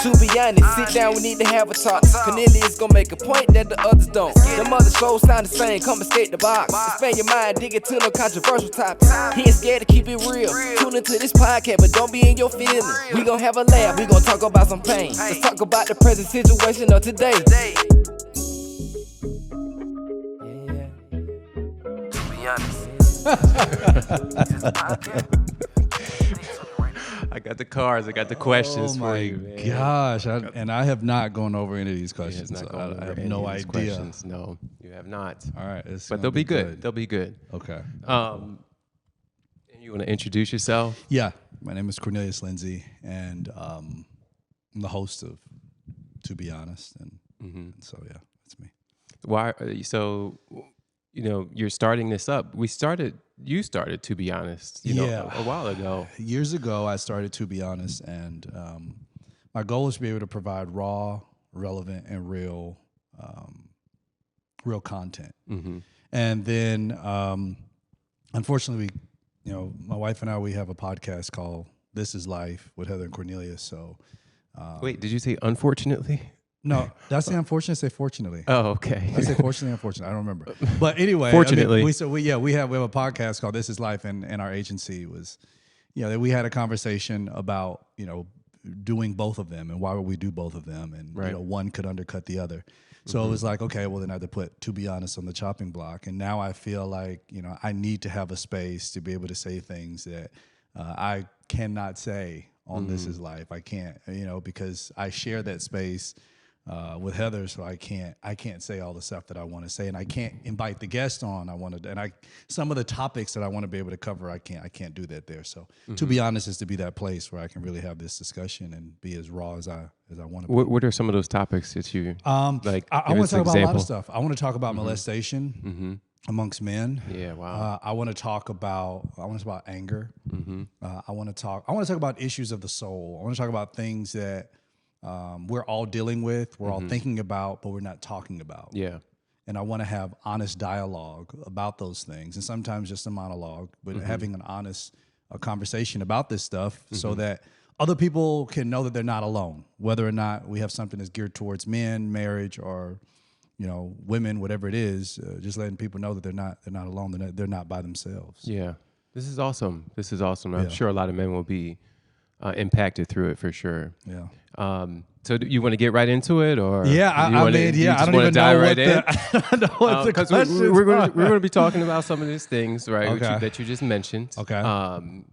To be honest, sit down, we need to have a talk. Cornelius gon' make a point that the others don't. The mother shows sound the same, come escape the box. Expand your mind, dig into no controversial topics. He ain't scared to keep it real. Tune into this podcast, but don't be in your feelings. We gon' have a laugh, we gon' talk about some pain. Let's talk about the present situation of today. To be honest. I got the cards. I got the questions for you. Oh my gosh! I have not gone over any of these questions. So I have no idea. Questions. No, you have not. All right, but they'll be good. They'll be good. Okay. And you want to introduce yourself? Yeah, my name is Cornelius Lindsay, and I'm the host of To Be Honest, and so yeah, that's me. Why? So, you're starting this up. You started To Be Honest, a while ago. Years ago, I started To Be Honest, and my goal is to be able to provide raw, relevant, and real content. And then, unfortunately, my wife and I, we have a podcast called This Is Life with Heather and Cornelius. So, wait, did you say unfortunately? No, did I say unfortunate? Say fortunately. Oh, okay. I say fortunately, unfortunately. I don't remember. But anyway, fortunately, we have a podcast called This Is Life, and our agency was, that we had a conversation about doing both of them and why would we do both of them, and one could undercut the other. So it was like, okay, well then I had to put To Be Honest on the chopping block, and now I feel like I need to have a space to be able to say things that I cannot say on This Is Life. I can't, because I share that space with Heather, so I can't say all the stuff that I want to say, and I can't invite the guest on. Some of the topics that I want to be able to cover, I can't do that there. So To Be Honest is to be that place where I can really have this discussion and be as raw as I want to be. What are some of those topics that you like? I want to talk about a lot of stuff. I want to talk about molestation amongst men. Yeah, wow. I want to talk about anger. I want to talk about issues of the soul. I want to talk about things that we're all dealing with, we're all thinking about, but we're not talking about. Yeah. And I want to have honest dialogue about those things, and sometimes just a monologue, but having an honest conversation about this stuff so that other people can know that they're not alone, whether or not we have something that's geared towards men, marriage, or women, whatever it is. Just letting people know that they're not alone, they're not by themselves. Yeah, this is awesome. I'm sure a lot of men will be impacted through it for sure. Yeah. So do you want to get right into it, or yeah, I don't even know what the questions we're going to be talking about some of these things, right? That you just mentioned. Okay. And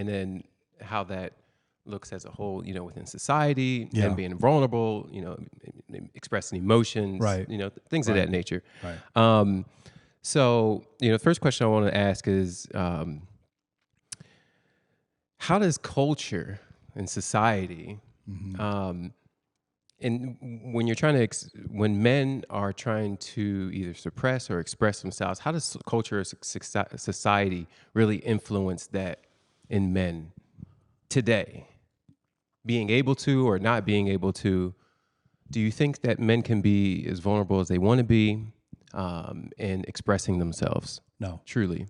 then how that looks as a whole, within society, and being vulnerable, expressing emotions, right? Things of that nature. Right. So the first question I want to ask is, how does culture and society, and when you're trying to, when men are trying to either suppress or express themselves, how does culture or society really influence that in men today? Being able to or not being able to, do you think that men can be as vulnerable as they want to be in expressing themselves? No. Truly.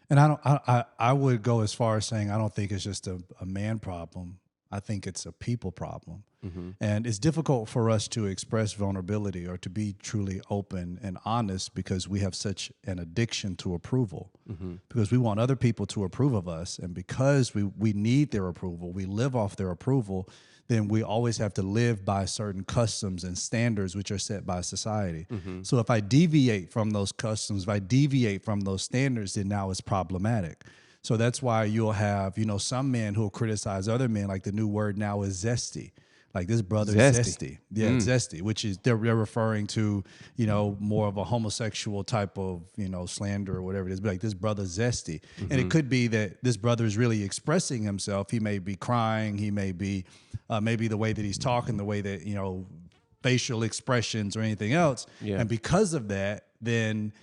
And I would go as far as saying I don't think it's just a man problem. I think it's a people problem. And it's difficult for us to express vulnerability or to be truly open and honest because we have such an addiction to approval. Because we want other people to approve of us. And because we need their approval, we live off their approval, then we always have to live by certain customs and standards which are set by society. So if I deviate from those customs, if I deviate from those standards, then now it's problematic. So that's why you'll have, some men who will criticize other men, like the new word now is zesty. Like this brother is zesty. Yeah, zesty, which is they're referring to, more of a homosexual type of, slander or whatever it is. But like this brother's zesty. And it could be that this brother is really expressing himself. He may be crying. He may be maybe the way that he's talking, the way that, facial expressions or anything else. Yeah. And because of that, then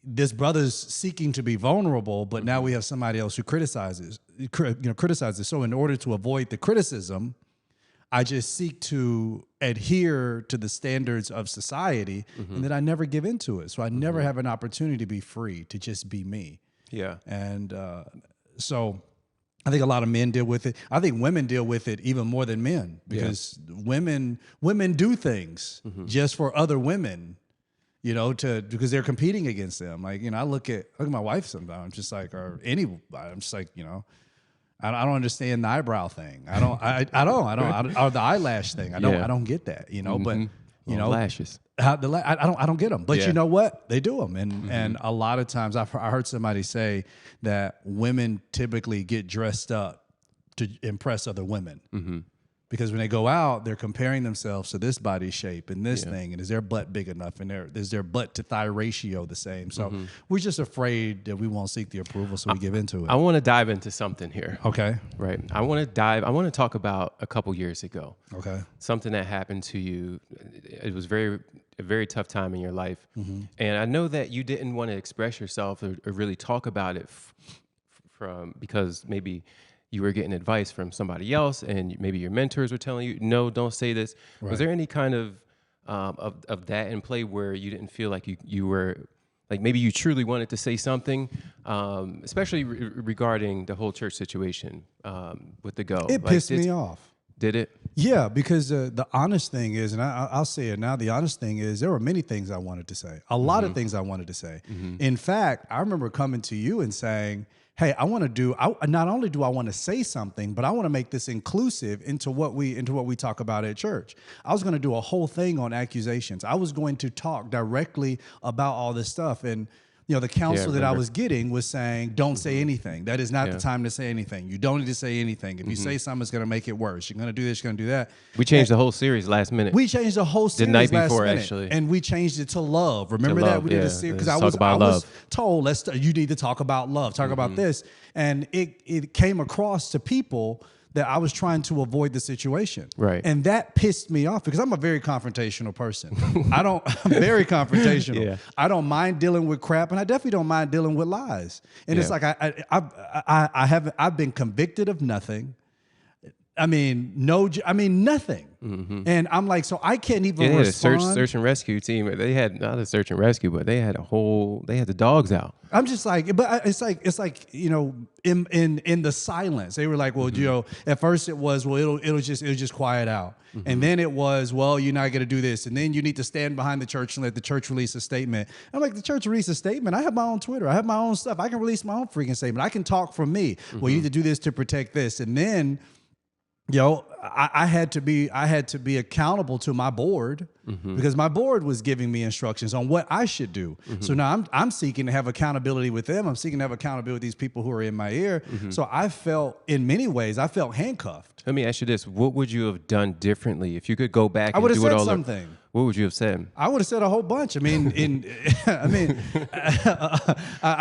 this brother's seeking to be vulnerable, but now we have somebody else who criticizes. So in order to avoid the criticism, I just seek to adhere to the standards of society, and then I never give into it. So I never have an opportunity to be free, to just be me. Yeah. And so I think a lot of men deal with it. I think women deal with it even more than men because women do things just for other women, you know, because they're competing against them. Like, you know, I look at my wife sometimes. I'm just like, or anybody. I'm just like, you know, I don't understand the eyebrow thing. I don't, or the eyelash thing. I don't get that, you know. But you know, lashes. I don't get them. But you know what? They do them, and a lot of times I heard somebody say that women typically get dressed up to impress other women. Because when they go out, they're comparing themselves to this body shape and this thing, and is their butt big enough, and is their butt to thigh ratio the same? So we're just afraid that we won't seek the approval, so we give into it. I want to dive into something here. Okay. Right. I want to talk about a couple years ago. Okay. Something that happened to you. It was a very tough time in your life, and I know that you didn't want to express yourself or really talk about it because maybe you were getting advice from somebody else, and maybe your mentors were telling you, no, don't say this. Right. Was there any kind of that in play where you didn't feel like you were, like maybe you truly wanted to say something, especially regarding the whole church situation with the go? It pissed me off. Did it? Yeah, because the honest thing is, and I'll say it now, the honest thing is there were many things I wanted to say, a lot of things I wanted to say. In fact, I remember coming to you and saying, hey, not only do I want to say something, but I want to make this inclusive into what we talk about at church. I was going to do a whole thing on accusations. I was going to talk directly about all this stuff. And, you know, the counsel that I was getting was saying, don't say anything. That is not the time to say anything. You don't need to say anything. If you say something, it's going to make it worse. You're going to do this, you're going to do that. We changed the whole series last minute. We changed the whole series the night last before, minute, actually. and we changed it to love. Remember that? We did a series because I was told, you need to talk about love, talk about this. And it came across to people that I was trying to avoid the situation. Right. And that pissed me off because I'm a very confrontational person. I'm very confrontational. Yeah. I don't mind dealing with crap, and I definitely don't mind dealing with lies. And it's like I've been convicted of nothing. I mean, nothing. And I'm like, so I can't even respond. They had a search and rescue team. They had not a search and rescue, but they had the dogs out. I'm just like, but it's like, you know, in the silence, they were like, well, you know, at first it was, well, it'll just quiet out. And then it was, well, you're not going to do this. And then you need to stand behind the church and let the church release a statement. I'm like, the church release a statement? I have my own Twitter. I have my own stuff. I can release my own freaking statement. I can talk from me. Well, you need to do this to protect this. And then, you know, I had to be accountable to my board because my board was giving me instructions on what I should do. So now I'm seeking to have accountability with them. I'm seeking to have accountability with these people who are in my ear. So I felt, in many ways, handcuffed. Let me ask you this: what would you have done differently if you could go back? I would have said something. What would you have said? I would have said a whole bunch. I mean, I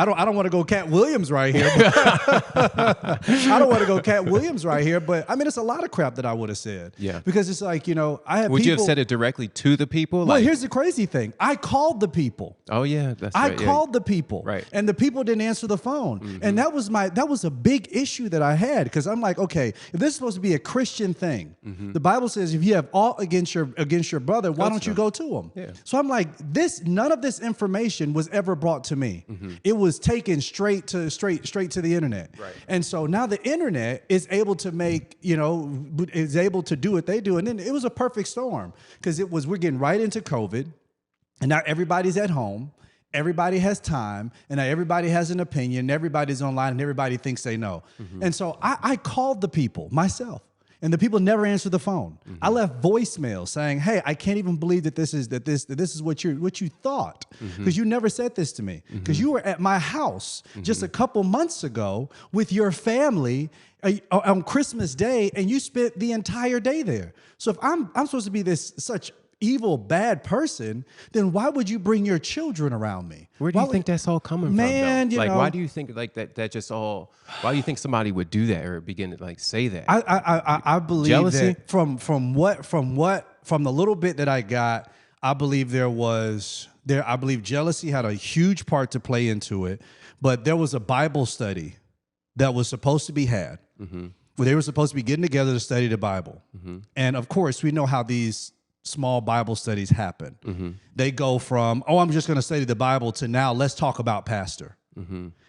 don't want to go Cat Williams right here. I don't want to go Cat Williams right here, but I mean, it's a lot of crap that I would have said. Yeah. Because it's like, you know, I have. Would you have said it directly to the people? Well, here's the crazy thing. I called the people. Oh yeah, that's right. I called the people. Right. And the people didn't answer the phone. And that was a big issue that I had because I'm like, okay, if this is supposed to be a Christian thing, the Bible says if you have aught against your brother, why don't you go to him? Yeah. So I'm like, none of this information was ever brought to me. It was taken straight to the internet. Right. And so now the internet is able to make, you know, is able to do what they do. And then it was a perfect storm because we're getting right into COVID, and now everybody's at home. Everybody has time, and now everybody has an opinion. Everybody's online, and everybody thinks they know. And so I called the people myself. And the people never answered the phone. I left voicemails saying, "Hey, I can't even believe that this is what you thought, because you never said this to me, because you were at my house just a couple months ago with your family on Christmas Day, and you spent the entire day there. So if I'm supposed to be such evil, bad person, then why would you bring your children around me?" Where do you think that's all coming from, though? Like, why do you think like that just all, why do you think somebody would do that or begin to like say that? I believe jealousy? That from the little bit that I got, I believe I believe jealousy had a huge part to play into it, but there was a Bible study that was supposed to be had where they were supposed to be getting together to study the Bible. And of course, we know how these small Bible studies happen. They go from, I'm just going to study the Bible, to now let's talk about pastor.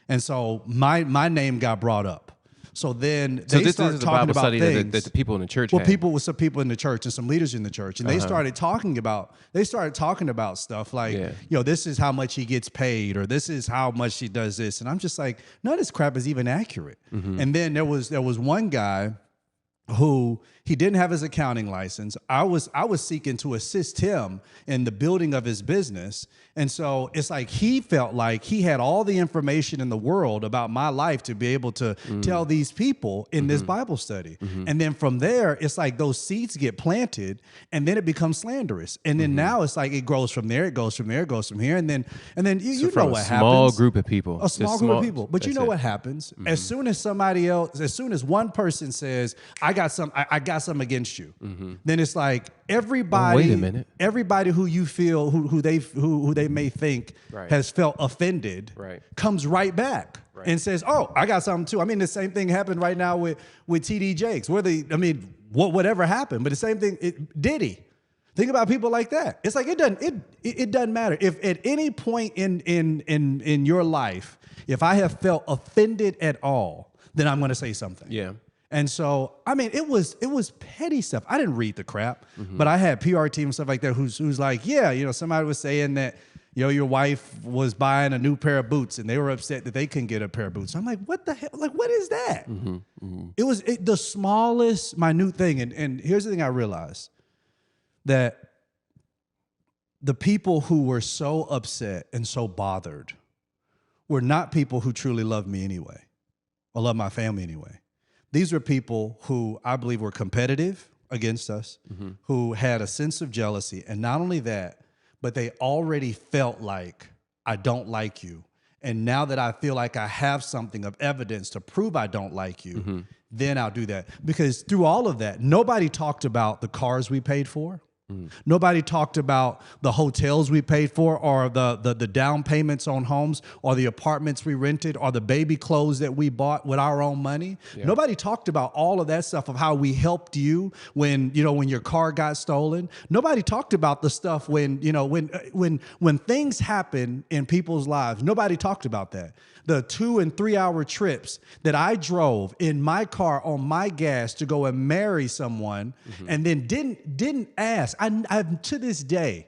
And so my name got brought up. So then So they this start is a talking Bible about study things. that the people in the church Well, had. some people in the church and some leaders in the church, and they started talking about stuff like, this is how much he gets paid, or this is how much he does this, and I'm just like, none of this crap is even accurate. And then there was one guy who he didn't have his accounting license. I was seeking to assist him in the building of his business. And so it's like he felt like he had all the information in the world about my life to be able to tell these people in this Bible study. And then from there, it's like those seeds get planted, and then it becomes slanderous. And then now it's like it grows from there, it goes from there, it goes from here. And then you know what happens. A small group of people. A small group of people. But you know what happens? As soon as as soon as one person says, I got some against you, then it's like everybody, wait a minute. Everybody who you feel who they may think has felt offended comes right back and says, oh, I got something too. I mean, the same thing happened right now with TD Jakes. Whatever happened, but the same thing, Diddy. Think about people like that. It's like it doesn't matter. If at any point in your life, if I have felt offended at all, then I'm going to say something. Yeah. And so, I mean, it was petty stuff. I didn't read the crap, but I had PR team and stuff like that who's like, somebody was saying that, your wife was buying a new pair of boots and they were upset that they couldn't get a pair of boots. I'm like, what the hell? Like, what is that? It was the smallest, minute thing. And here's the thing I realized, that the people who were so upset and so bothered were not people who truly loved me anyway, or loved my family anyway. These were people who I believe were competitive against us, who had a sense of jealousy. And not only that, but they already felt like, I don't like you. And now that I feel like I have something of evidence to prove I don't like you, then I'll do that. Because through all of that, nobody talked about the cars we paid for. Nobody talked about the hotels we paid for, or the down payments on homes, or the apartments we rented, or the baby clothes that we bought with our own money. Yeah. Nobody talked about all of that stuff of how we helped you when your car got stolen. Nobody talked about the stuff when things happen in people's lives. Nobody talked about that. The 2 and 3 hour trips that I drove in my car on my gas to go and marry someone, and then didn't ask. I've to this day,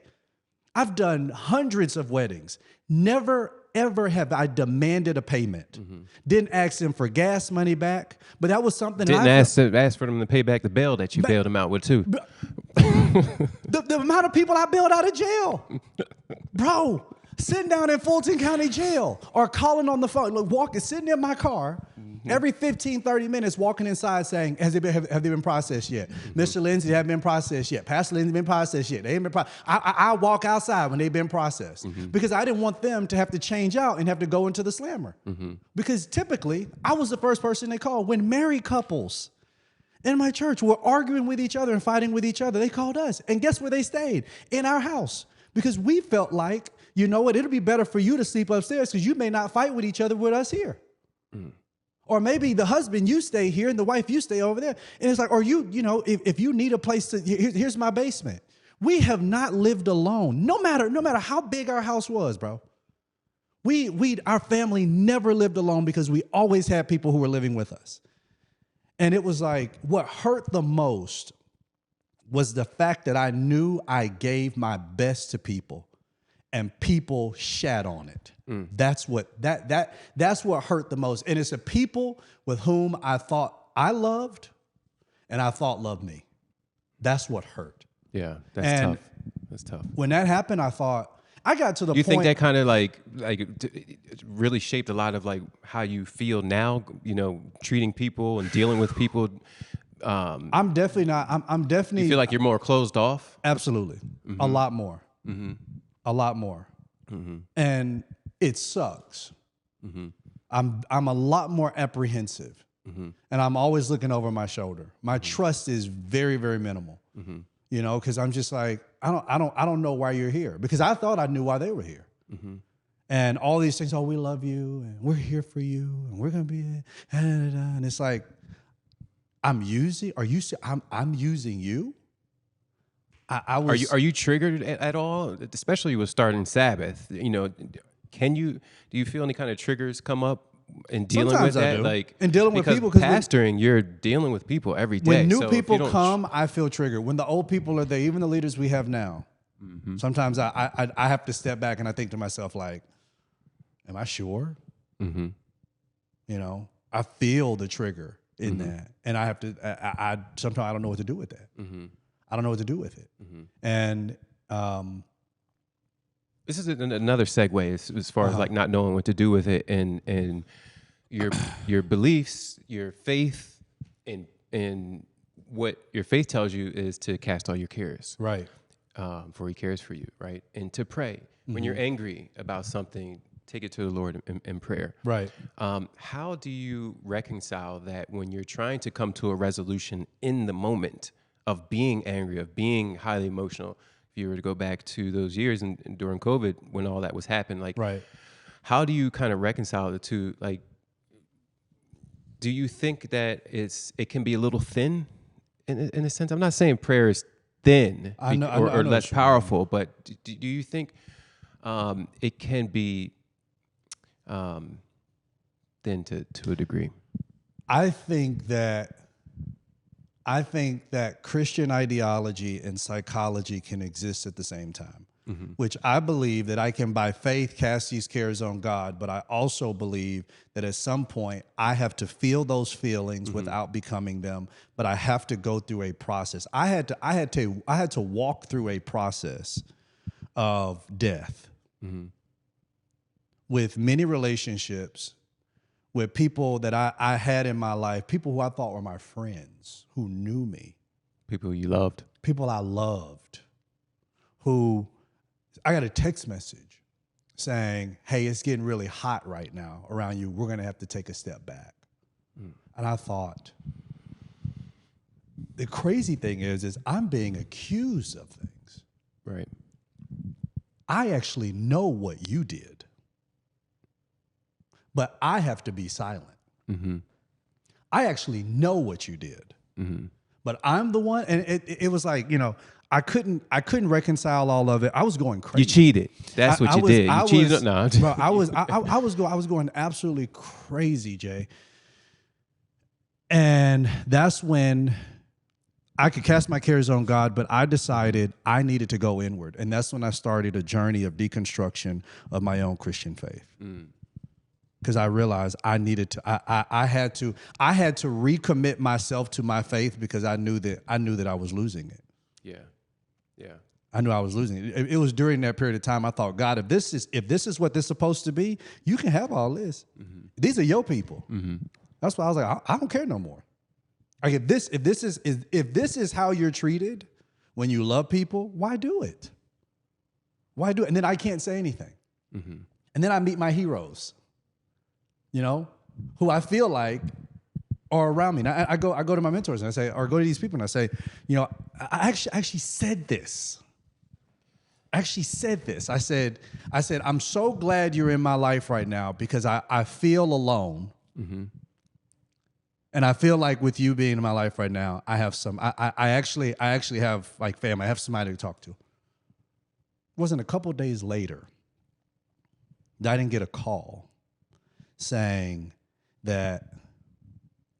I've done hundreds of weddings. Never ever have I demanded a payment. Didn't ask them for gas money back, but that was something. Didn't ask for them to pay back the bail that you bailed them out with too. The amount of people I bailed out of jail, bro. Sitting down in Fulton County Jail, or calling on the phone, sitting in my car every 15, 30 minutes, walking inside saying, have they been processed yet? Mr. Lindsay, they haven't been processed yet. Pastor Lindsay, been processed yet. They haven't been processed. I walk outside when they've been processed because I didn't want them to have to change out and have to go into the slammer. Because typically, I was the first person they called when married couples in my church were arguing with each other and fighting with each other. They called us. And guess where they stayed? In our house. Because we felt like, you know what, it'll be better for you to sleep upstairs because you may not fight with each other with us here. Or maybe the husband, you stay here, and the wife, you stay over there. And it's like, or if you need a place to, here's my basement. We have not lived alone, no matter how big our house was, bro. Our family never lived alone because we always had people who were living with us. And it was like, what hurt the most was the fact that I knew I gave my best to people, and people shat on it. That's what hurt the most. And it's the people with whom I thought I loved and I thought loved me. That's what hurt. Yeah, tough. That's tough. When that happened, I thought, I got to the point. You think that kind of like really shaped a lot of like how you feel now, treating people and dealing with people? I'm definitely not. I'm definitely. You feel like you're more closed off? Absolutely. A lot more. A lot more. And it sucks. I'm a lot more apprehensive. And I'm always looking over my shoulder. My trust is very, very minimal. Because I'm just like, I don't know why you're here. Because I thought I knew why they were here. And all these things, we love you and we're here for you and we're gonna be and it's like, I'm using you. Are you triggered at all, especially with starting Sabbath? Do you feel any kind of triggers come up in dealing Sometimes with I that? do. Like In dealing with because people, 'cause when- pastoring, you're dealing with people every day. When new So if you people don't come, I feel triggered. When the old people are there, even the leaders we have now, sometimes I have to step back and I think to myself, like, am I sure? Mm-hmm. You know, I feel the trigger in that, and I have to. I sometimes I don't know what to do with that. I don't know what to do with it, and This is another segue as far as like not knowing what to do with it, and your beliefs, your faith, and what your faith tells you is to cast all your cares, right. for He cares for you, right, and to pray when you're angry about something. Take it to the Lord in prayer. Right. How do you reconcile that when you're trying to come to a resolution in the moment of being angry, of being highly emotional? If you were to go back to those years and during COVID when all that was happening, like, Right. how do you kind of reconcile the two? Like, do you think that it can be a little thin in a sense? I'm not saying prayer is thin I know or what less you mean. powerful, but do you think it can be thin to a degree? I think that Christian ideology and psychology can exist at the same time, which I believe that I can by faith cast these cares on God, but I also believe that at some point I have to feel those feelings without becoming them, but I have to go through a process. I had to walk through a process of death with many relationships, with people that I had in my life, people who I thought were my friends, who knew me. People you loved. People I loved, who I got a text message saying, hey, it's getting really hot right now around you. We're going to have to take a step back. And I thought, the crazy thing is I'm being accused of things. Right. I actually know what you did, but I have to be silent. I actually know what you did, but I'm the one. And it was like, you know, I couldn't reconcile all of it. I was going crazy. You cheated. That's what you did. You cheated. No, bro, I was going absolutely crazy, Jay. And that's when I could cast my cares on God, but I decided I needed to go inward. And that's when I started a journey of deconstruction of my own Christian faith. Because I realized I needed to, I had to recommit myself to my faith because I knew that I was losing it. Yeah. I knew I was losing it. It was during that period of time I thought, God, if this is what this is supposed to be, you can have all this. These are your people. That's why I was like, I don't care no more. Like if this is how you're treated when you love people, why do it? Why do it? And then I can't say anything. And then I meet my heroes, you know, who I feel like are around me. Now I go to my mentors and I say, or go to these people and I say, you know, I actually said this. I said, I'm so glad you're in my life right now because I feel alone. And I feel like with you being in my life right now, I have I actually have like family. I have somebody to talk to. It wasn't a couple days later that I didn't get a call saying that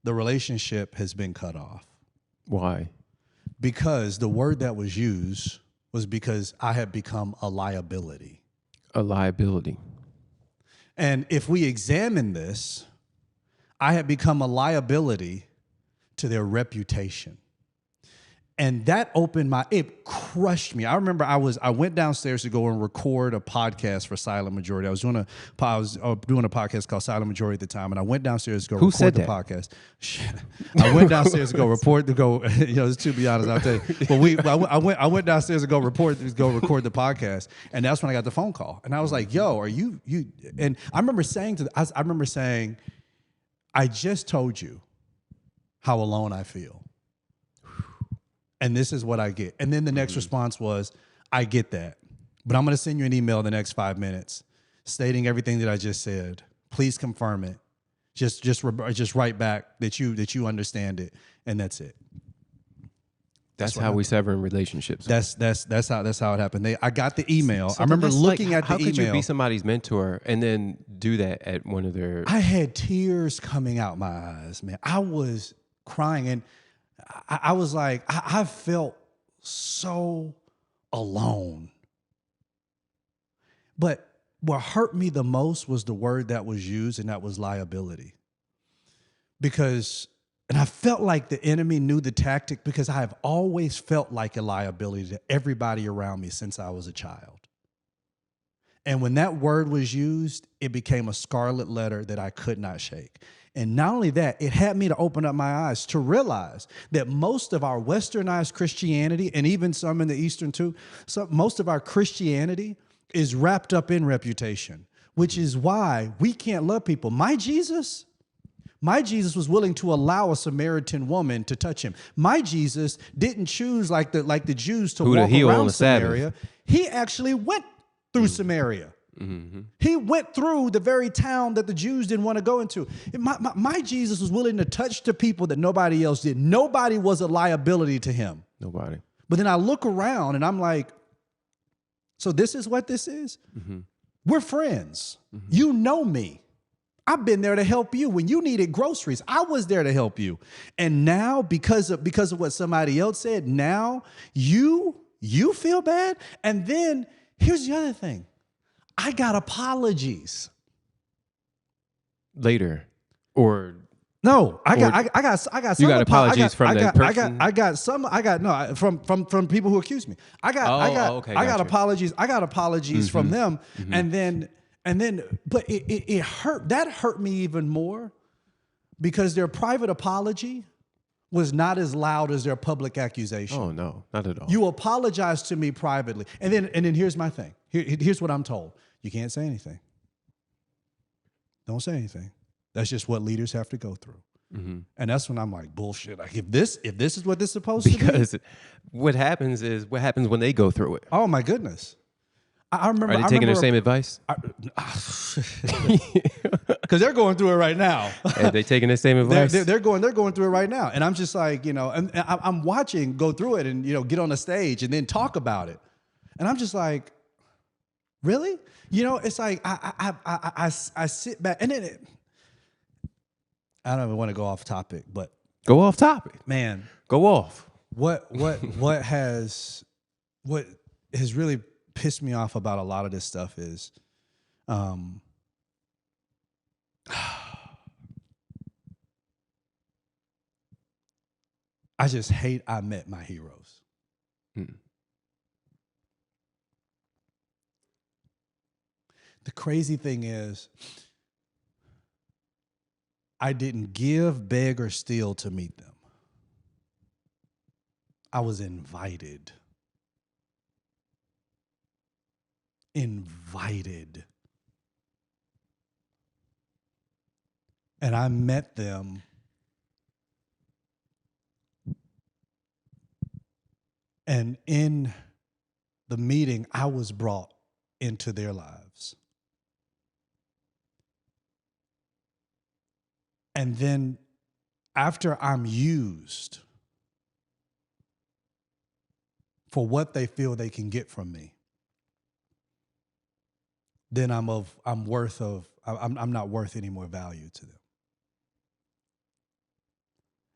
the relationship has been cut off. Why? Because the word that was used was because I had become a liability. A liability. And if we examine this, I had become a liability to their reputation. And that it crushed me. I remember I went downstairs to go and record a podcast for Silent Majority. I was doing a podcast called Silent Majority at the time, and I went downstairs to go record the podcast. I went downstairs to to be honest, I'll tell you. But I went downstairs to go record the podcast, and that's when I got the phone call. And I was like, yo, are you? And I remember saying, I just told you how alone I feel. And this is what I get. And then the next response was, I get that, but I'm going to send you an email in the next 5 minutes stating everything that I just said. Please confirm it. Just write back that you understand it. And that's it. That's how we sever in relationships. That's how it happened. I got the email. So I remember that's looking like, at the how could you email. be somebody's mentor and then do that at one of their? I had tears coming out my eyes, man. I was crying, and I was like, I felt so alone. But what hurt me the most was the word that was used, and that was liability. And I felt like the enemy knew the tactic, because I have always felt like a liability to everybody around me since I was a child. And when that word was used, it became a scarlet letter that I could not shake. And not only that, it had me to open up my eyes to realize that most of our westernized Christianity, and even some in the Eastern too, most of our Christianity is wrapped up in reputation, which is why we can't love people. My Jesus was willing to allow a Samaritan woman to touch him. My Jesus didn't choose like the Jews to walk around Samaria. He actually went through Samaria. Mm-hmm. He went through the very town that the Jews didn't want to go into. My Jesus was willing to touch the people that nobody else did. Nobody was a liability to him. Nobody. But then I look around and I'm like, so this is what this is? Mm-hmm. We're friends. Mm-hmm. You know me. I've been there to help you when you needed groceries. I was there to help you. And now, because of what somebody else said, now you feel bad. And then here's the other thing. I got apologies Later. Or no, I got some. You got apologies from that person? From people who accused me. I got apologies. I got apologies from them. Mm-hmm. And then, but it hurt. That hurt me even more, because their private apology was not as loud as their public accusation. Oh no, not at all. You apologized to me privately, and then here's my thing. Here's what I'm told: you can't say anything. Don't say anything. That's just what leaders have to go through. Mm-hmm. And that's when I'm like, bullshit. Like, if this is what this is supposed to be. Because what happens when they go through it. Oh my goodness. I remember. Are they taking their same advice? Because they're going through it right now. Are they taking the same advice? They're going through it right now. And I'm just like, and I'm watching go through it and, get on the stage and then talk about it. And I'm just like, really? It's like I sit back, and then I don't even want to go off topic, but go off topic, man. Go off. What has really pissed me off about a lot of this stuff is, I just hate I met my heroes. The crazy thing is, I didn't give, beg, or steal to meet them. I was invited. Invited. And I met them and in the meeting, I was brought into their lives. And then after I'm used for what they feel they can get from me, then I'm not worth any more value to them.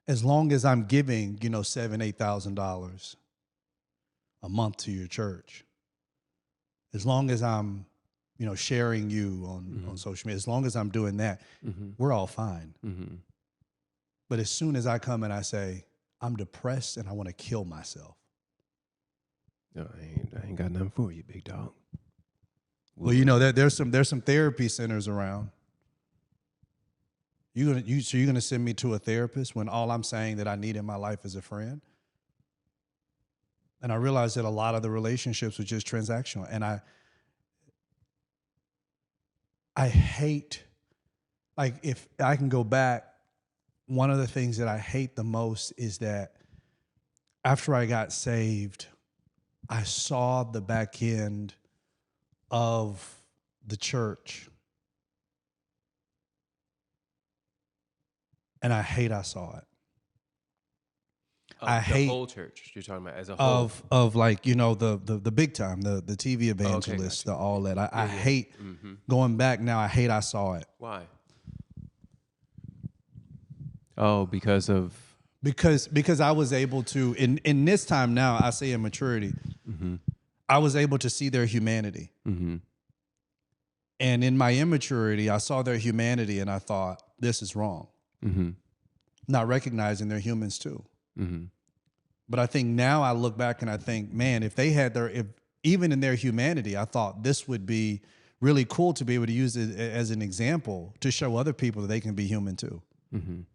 As long as I'm giving, $7,000-$8,000 a month to your church, as long as I'm, sharing you on social media, as long as I'm doing that, we're all fine. Mm-hmm. But as soon as I come and I say, I'm depressed and I want to kill myself. No, I ain't got nothing for you, big dog. Well, there's some therapy centers around. You're gonna send me to a therapist when all I'm saying that I need in my life is a friend? And I realized that a lot of the relationships were just transactional. And I hate, like, if I can go back, one of the things that I hate the most is that after I got saved, I saw the back end of the church. And I hate I saw it. I The hate whole church you're talking about as a whole. of like, you know, the big time, the TV evangelists, gotcha. the all that. I yeah. hate going back now. I hate I saw it. Why? Oh, because of Because I was able to in this time now, I say in maturity, I was able to see their humanity. And in my immaturity, I saw their humanity and I thought, this is wrong. Not recognizing they're humans too. But I think now I look back and I think, man, if they had even in their humanity, I thought this would be really cool to be able to use it as an example to show other people that they can be human too.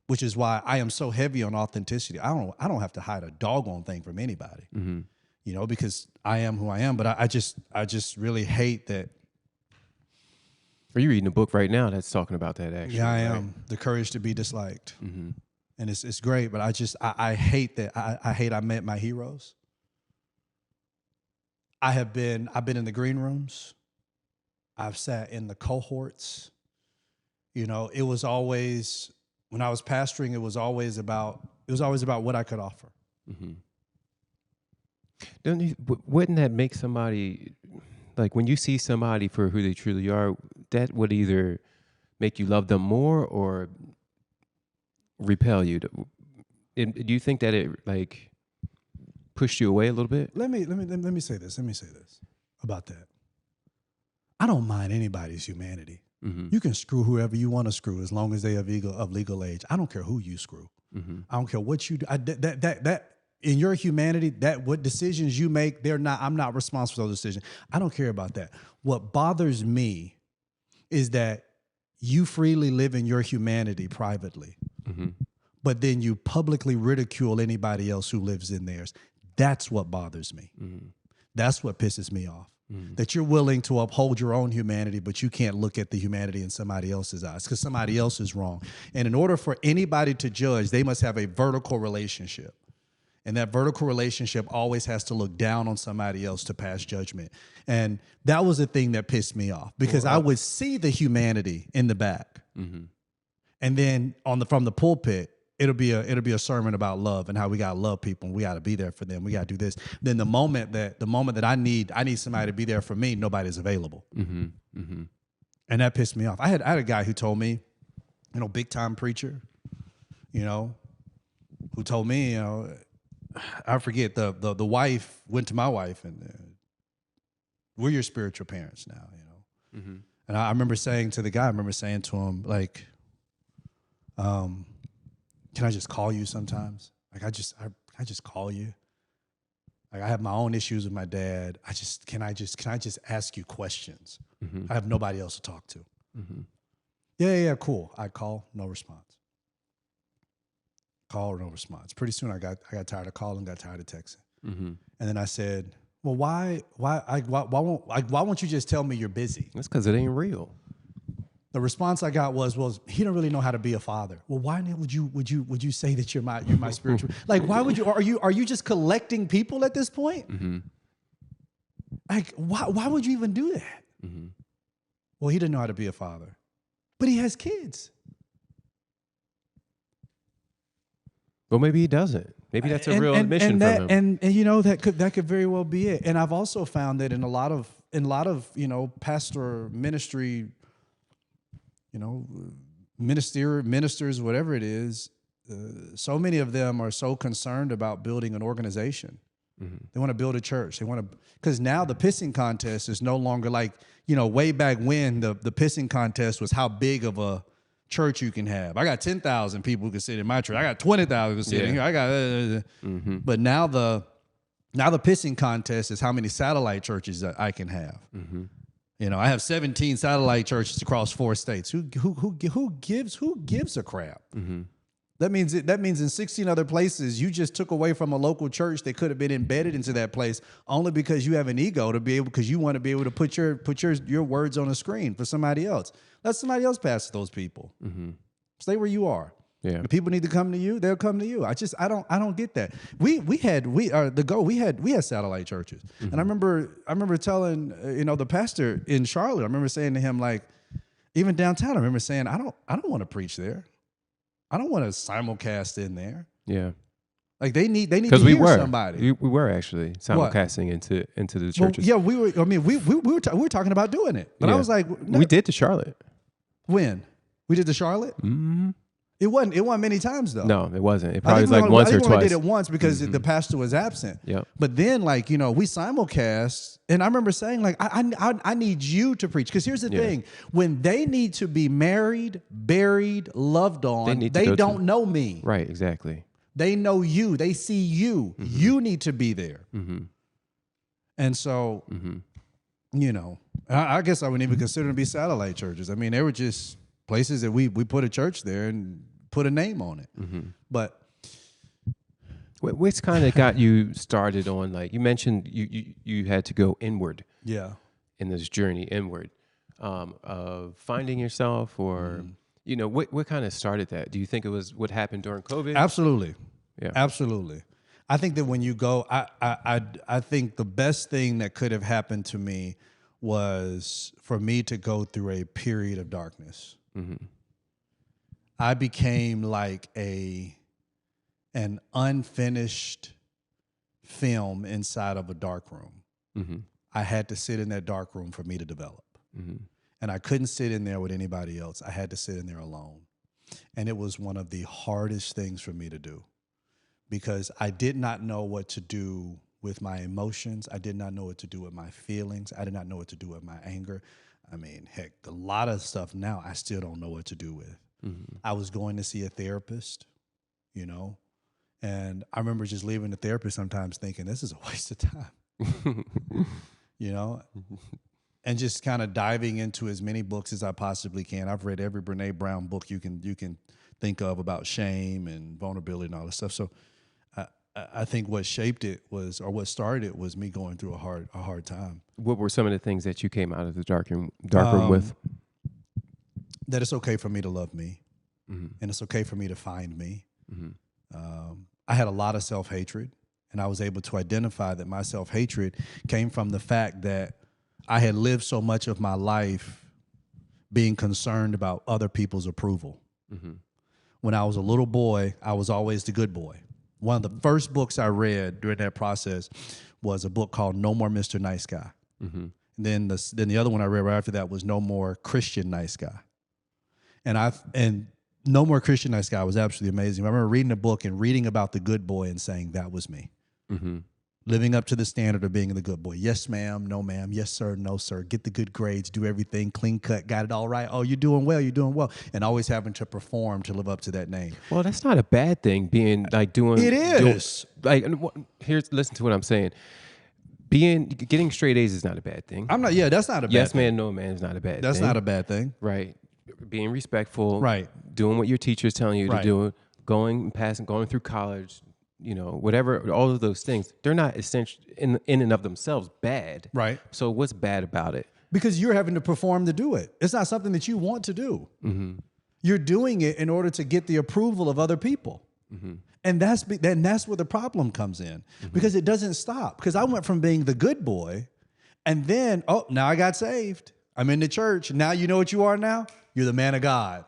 Which is why I am so heavy on authenticity. I don't have to hide a doggone thing from anybody, you know, because I am who I am. But I just really hate that. Are you reading a book right now that's talking about that actually? Yeah, I right? am. The Courage to Be Disliked. And it's great, but I hate that. I hate I met my heroes. I've been in the green rooms. I've sat in the cohorts. You know, it was always, when I was pastoring, it was always about what I could offer. Wouldn't that make somebody, like when you see somebody for who they truly are, that would either make you love them more or repel you? Do you think that it like pushed you away a little bit? Let me say this. Let me say this about that. I don't mind anybody's humanity. You can screw whoever you want to screw as long as they are of legal age. I don't care who you screw. I don't care what you do. That in your humanity, that what decisions you make, I'm not responsible for those decisions. I don't care about that. What bothers me is that you freely live in your humanity privately, but then you publicly ridicule anybody else who lives in theirs. That's what bothers me. That's what pisses me off. That you're willing to uphold your own humanity, but you can't look at the humanity in somebody else's eyes because somebody else is wrong. And in order for anybody to judge, they must have a vertical relationship. And that vertical relationship always has to look down on somebody else to pass judgment. And that was the thing that pissed me off because I would see the humanity in the back. And then from the pulpit, it'll be a sermon about love and how we gotta love people and we gotta be there for them. We gotta do this. Then the moment that I need somebody to be there for me, nobody's available. And that pissed me off. I had a guy who told me, you know, big time preacher, you know, who told me, you know, I forget the wife went to my wife and we're your spiritual parents now, you know. And I remember saying to the guy, to him like, can I just call you sometimes? Like I just call you. Like I have my own issues with my dad. Can I just ask you questions? I have nobody else to talk to. Yeah, cool. I call, no response. Call, no response. Pretty soon I got tired of calling, got tired of texting. And then I said, well, why won't you just tell me you're busy? That's because it ain't real. The response I got was, well, he don't really know how to be a father. Well, why would you say that you're my spiritual? Like, why would you? Are you just collecting people at this point? Like, why would you even do that? Well, he didn't know how to be a father, but he has kids. Well, maybe he doesn't. Maybe that's a real admission from him. And you know that could very well be it. And I've also found that in a lot of you know pastor ministry, you know, ministers, whatever it is, so many of them are so concerned about building an organization. They want to build a church. They want to, because now the pissing contest is no longer like, you know, way back when the pissing contest was how big of a church you can have. I got 10,000 people who can sit in my church. I got 20,000 who can sit in here. I got, but now the pissing contest is how many satellite churches that I can have. You know, I have 17 satellite churches across 4 states. Who gives a crap? That means in 16 other places you just took away from a local church that could have been embedded into that place only because you have an ego to be able, because you want to be able to put your words on a screen for somebody else. Let somebody else pass those people. Stay where you are. Yeah. If people need to come to you, they'll come to you. I don't get that. We had satellite churches. And I remember telling, you know, the pastor in Charlotte, I remember saying to him, like, even downtown, I remember saying, I don't want to preach there. I don't want to simulcast in there. Yeah. Like they need to Because hear somebody. we were actually simulcasting into the Well, churches. yeah, we were. I mean, we were talking about doing it, but I Yeah. was like, no. We did to Charlotte. When we did the Charlotte. Mm-hmm. It wasn't many times though. No, it wasn't. It I probably think was like once I or think we only twice. did it once because the pastor was absent. Yep. But then, like, we simulcast, and I remember saying, like, I need you to preach, because here's the thing: when they need to be married, buried, loved on, they don't know me. Right. Exactly. They know you. They see you. You need to be there. And so, I guess I wouldn't even consider them to be satellite churches. I mean, they were just places that we put a church there and put a name on it. But what's kind of got you started on, like you mentioned, you had to go inward. Yeah. In this journey inward, of finding yourself, or what kind of started that? Do you think it was what happened during COVID? Absolutely. Yeah. Absolutely. I think that when you go, I think the best thing that could have happened to me was for me to go through a period of darkness. I became like an unfinished film inside of a dark room. I had to sit in that dark room for me to develop. And I couldn't sit in there with anybody else. I had to sit in there alone. And it was one of the hardest things for me to do, because I did not know what to do with my emotions. I did not know what to do with my feelings. I did not know what to do with my anger. I mean, heck, a lot of stuff now I still don't know what to do with. I was going to see a therapist, and I remember just leaving the therapist sometimes thinking, this is a waste of time, and just kind of diving into as many books as I possibly can. I've read every Brene Brown book you can think of about shame and vulnerability and all this stuff. So I think what shaped it was, or what started it was, me going through a hard time. What were some of the things that you came out of the dark room with? That it's okay for me to love me, and it's okay for me to find me. I had a lot of self-hatred, and I was able to identify that my self-hatred came from the fact that I had lived so much of my life being concerned about other people's approval. When I was a little boy, I was always the good boy. One of the first books I read during that process was a book called No More Mr. Nice Guy. And then the other one I read right after that was No More Christian Nice Guy. And No More Christian Nice Guy was absolutely amazing. I remember reading the book and reading about the good boy and saying, that was me. Living up to the standard of being the good boy. Yes, ma'am. No, ma'am. Yes, sir. No, sir. Get the good grades. Do everything. Clean cut. Got it all right. Oh, you're doing well. You're doing well. And always having to perform to live up to that name. Well, that's not a bad thing, being like doing. It is. Listen to what I'm saying. Getting straight A's is not a bad thing. That's not a bad thing. Yes, man. No, man is not a bad thing. That's not a bad thing. Right. Being respectful. Right. Doing what your teacher's telling you to do. Going through college. Whatever, all of those things, they're not essential in and of themselves bad. Right. So what's bad about it? Because you're having to perform to do it. It's not something that you want to do. You're doing it in order to get the approval of other people. And that's where the problem comes in, because it doesn't stop. Because I went from being the good boy, and then, now I got saved. I'm in the church. Now you know what you are now? You're the man of God.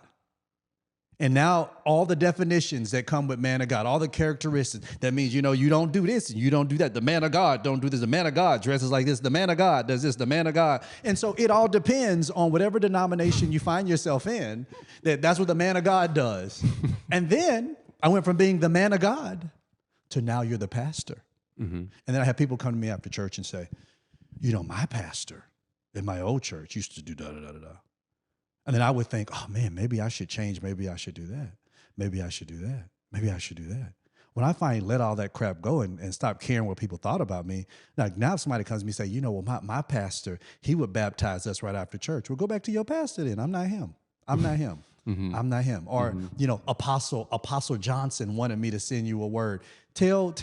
And now all the definitions that come with man of God, all the characteristics, that means, you don't do this and you don't do that. The man of God don't do this. The man of God dresses like this. The man of God does this. The man of God. And so it all depends on whatever denomination you find yourself in, that's what the man of God does. And then I went from being the man of God to now you're the pastor. And then I have people come to me after church and say, my pastor in my old church used to do da-da-da-da-da. And then I would think, oh, man, maybe I should change. Maybe I should do that. Maybe I should do that. Maybe I should do that. When I finally let all that crap go and stop caring what people thought about me, now if somebody comes to me and say, my pastor, he would baptize us right after church. Well, go back to your pastor then. I'm not him. I'm not him. I'm not him. Or, Apostle Johnson wanted me to send you a word. Tell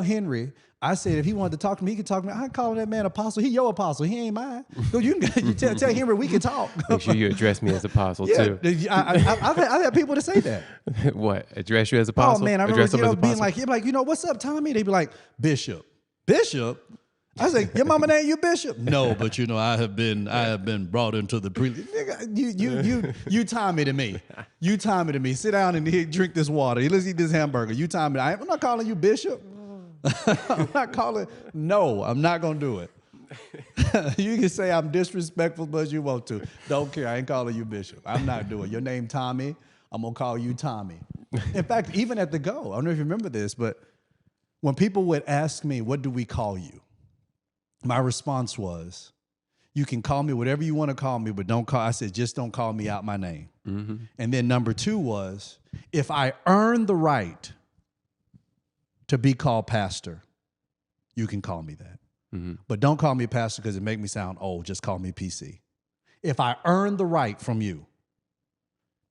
Henry, I said if he wanted to talk to me, he could talk to me. I call that man apostle. He your apostle. He ain't mine. So you tell Henry we can talk. Make sure you address me as apostle too. I've had people to say that. What? Address you as apostle? Oh man, I remember being like, what's up, Tommy? They'd be like, Bishop. I say, your mama name you Bishop? No, but you know, I have been brought into the nigga, you Tommy to me. You Tommy to me. Sit down and drink this water. Let's eat this hamburger. You Tommy. I'm not calling you Bishop. I'm not calling. No, I'm not gonna do it. You can say I'm disrespectful, but you want to. Don't care. I ain't calling you Bishop. I'm not doing it. Your name Tommy. I'm gonna call you Tommy. In fact, even at the go, I don't know if you remember this, but when people would ask me, "What do we call you?" my response was, you can call me whatever you want to call me, but don't call, I said, just don't call me out my name. Mm-hmm. And then number 2 was, if I earn the right to be called pastor, you can call me that. Mm-hmm. But don't call me pastor because it make me sound old. Just call me PC. If I earn the right from you,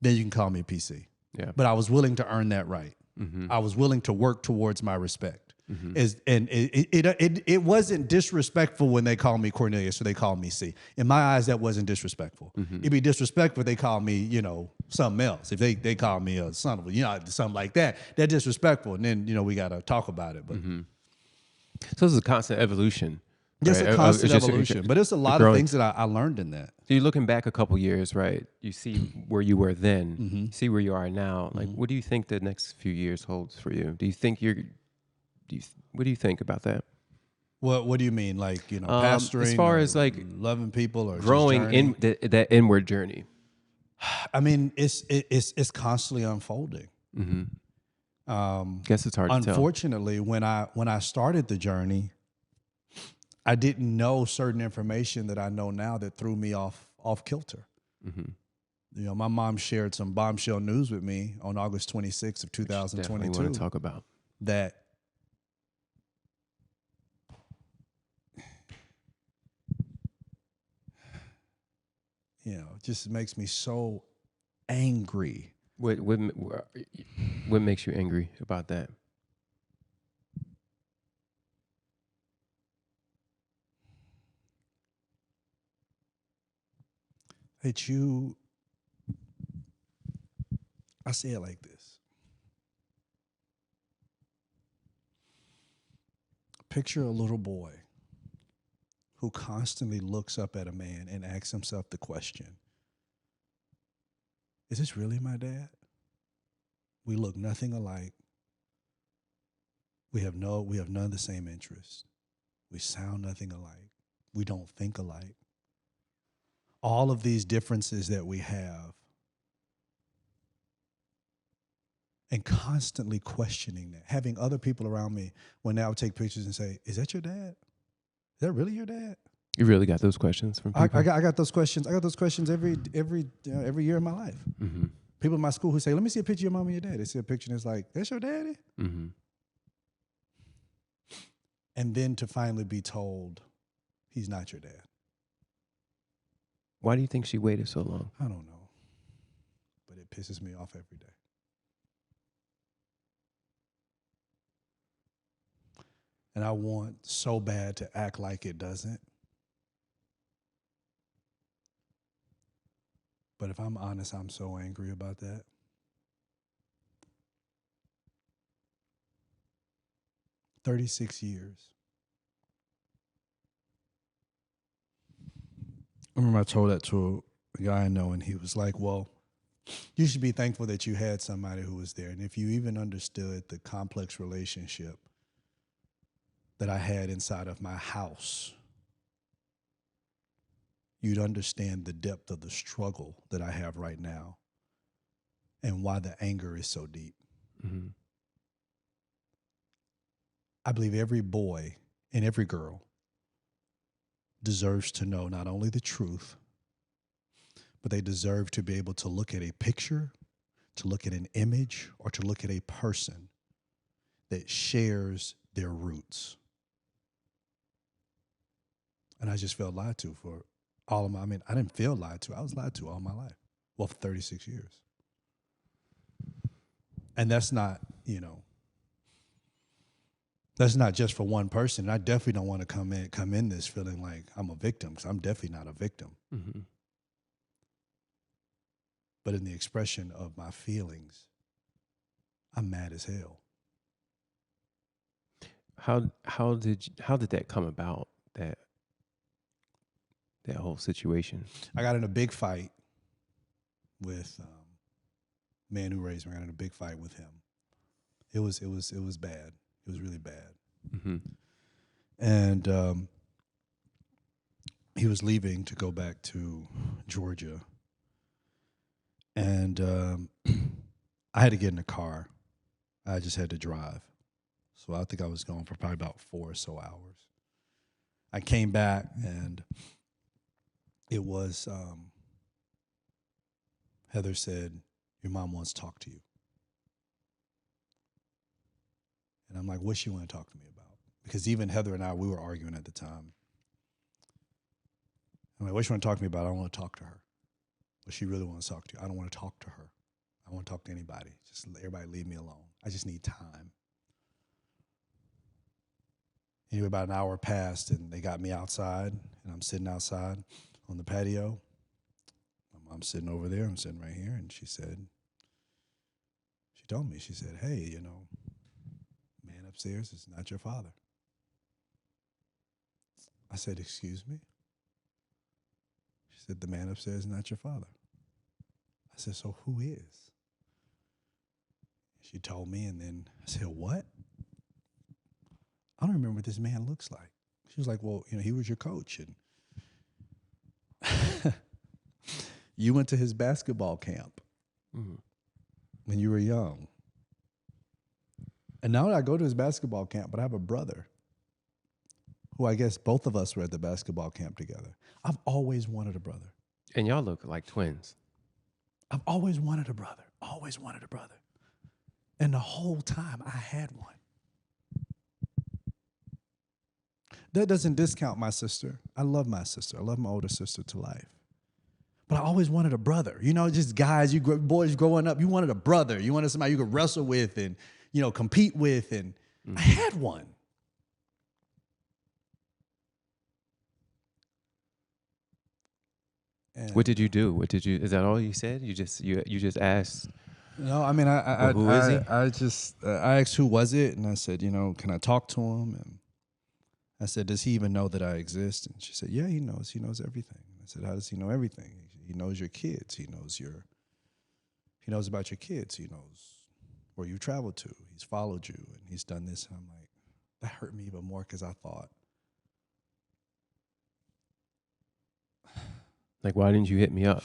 then you can call me PC. Yeah. But I was willing to earn that right. Mm-hmm. I was willing to work towards my respect. Mm-hmm. And it wasn't disrespectful when they called me Cornelius or they called me C. In my eyes, that wasn't disrespectful. Mm-hmm. It'd be disrespectful if they called me, you know, something else. If they called me a son of a, you know, something like that, they're disrespectful. And then, you know, we got to talk about it. But So this is a constant evolution. It's right? a constant evolution. But it's a lot of things that I learned in that. So you're looking back a couple years, right? You see where you were then, see where you are now. Like, what do you think the next few years holds for you? Do you think what do you think about that? What do you mean? Like, you know, pastoring, as far as like loving people or growing in that inward journey? I mean, it's constantly unfolding. Guess it's hard to tell. Unfortunately, when I started the journey, I didn't know certain information that I know now that threw me off kilter. Mm-hmm. You know, my mom shared some bombshell news with me on August 26th of 2022. Definitely want to talk about that. You know, it just makes me so angry. What makes you angry about that? That I say it like this. Picture a little boy who constantly looks up at a man and asks himself the question, is this really my dad? We look nothing alike. We have none of the same interests. We sound nothing alike. We don't think alike. All of these differences that we have, and constantly questioning that, having other people around me when they would take pictures and say, is that your dad? Is that really your dad? You really got those questions from people? I got those questions. I got those questions every year in my life. Mm-hmm. People in my school who say, let me see a picture of your mom and your dad. They see a picture and it's like, that's your daddy? Mm-hmm. And then to finally be told, he's not your dad. Why do you think she waited so long? I don't know. But it pisses me off every day. And I want so bad to act like it doesn't. But if I'm honest, I'm so angry about that. "36 years. I remember I told that to a guy I know, and he was like, well, you should be thankful that you had somebody who was there. And if you even understood the complex relationship that I had inside of my house, you'd understand the depth of the struggle that I have right now and why the anger is so deep. Mm-hmm. I believe every boy and every girl deserves to know not only the truth, but they deserve to be able to look at a picture, to look at an image, or to look at a person that shares their roots. And I just felt lied to for all of my, I didn't feel lied to. I was lied to all my life. Well, for 36 years. And that's not, that's not just for one person. I definitely don't want to come in this feeling like I'm a victim, because I'm definitely not a victim. Mm-hmm. But in the expression of my feelings, I'm mad as hell. how did that come about? That whole situation. I got in a big fight with man who raised me. I got in a big fight with him. It was bad. It was really bad. Mm-hmm. And he was leaving to go back to Georgia. And I had to get in the car. I just had to drive. So I think I was gone for probably about 4 or so hours. I came back and it was, Heather said, your mom wants to talk to you. And I'm like, what's she want to talk to me about? Because even Heather and I, we were arguing at the time. I'm like, what she want to talk to me about? I don't want to talk to her. What she really wants to talk to you. I don't want to talk to her. I don't want to talk to anybody. Just everybody leave me alone. I just need time. Anyway, about an hour passed, and they got me outside, and I'm sitting outside on the patio. My mom's sitting over there. I'm sitting right here, and she told me, she said, hey, you know, man upstairs is not your father. I said, excuse me? She said, the man upstairs is not your father. I said, so who is? She told me, and then I said, what? I don't remember what this man looks like. She was like, well, you know, he was your coach, and you went to his basketball camp when you were young. And now I go to his basketball camp, but I have a brother who I guess both of us were at the basketball camp together. I've always wanted a brother. And y'all look like twins. I've always wanted a brother. Always wanted a brother. And the whole time I had one. That doesn't discount my sister. I love my sister. I love my older sister to life. But I always wanted a brother. You know, just guys, boys growing up, you wanted a brother. You wanted somebody you could wrestle with and, you know, compete with. And I had one. And What did you do? Is that all you said? You just asked? No, I mean, who is he? I asked who was it, and I said, you know, can I talk to him? And I said, does he even know that I exist? And she said, yeah, he knows. He knows everything. I said, how does he know everything? He knows your kids. He knows about your kids. He knows where you traveled to. He's followed you, and he's done this. And I'm like, that hurt me even more because I thought, like, why didn't you hit me up?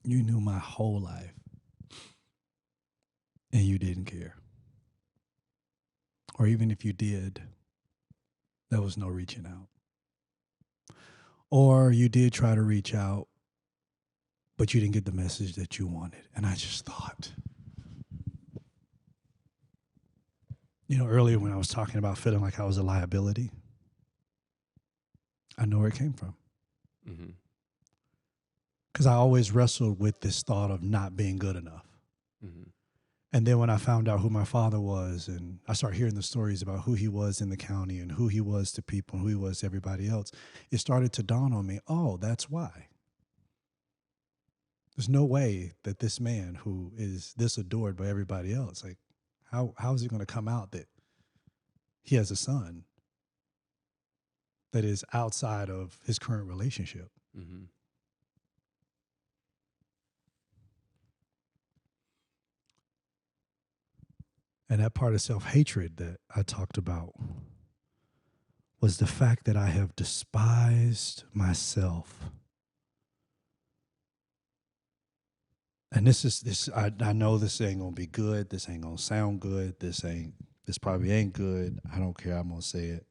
you knew my whole life, and you didn't care. Or even if you did, there was no reaching out. Or you did try to reach out, but you didn't get the message that you wanted. And I just thought, you know, earlier when I was talking about feeling like I was a liability, I know where it came from. Mm-hmm. Because I always wrestled with this thought of not being good enough. Mm-hmm. And then when I found out who my father was, and I started hearing the stories about who he was in the county and who he was to people and who he was to everybody else, it started to dawn on me, oh, that's why. There's no way that this man who is this adored by everybody else, like, how is it going to come out that he has a son that is outside of his current relationship? Mm-hmm. And that part of self-hatred that I talked about was the fact that I have despised myself. And I know this ain't gonna be good, this ain't gonna sound good, this probably ain't good. I don't care, I'm gonna say it.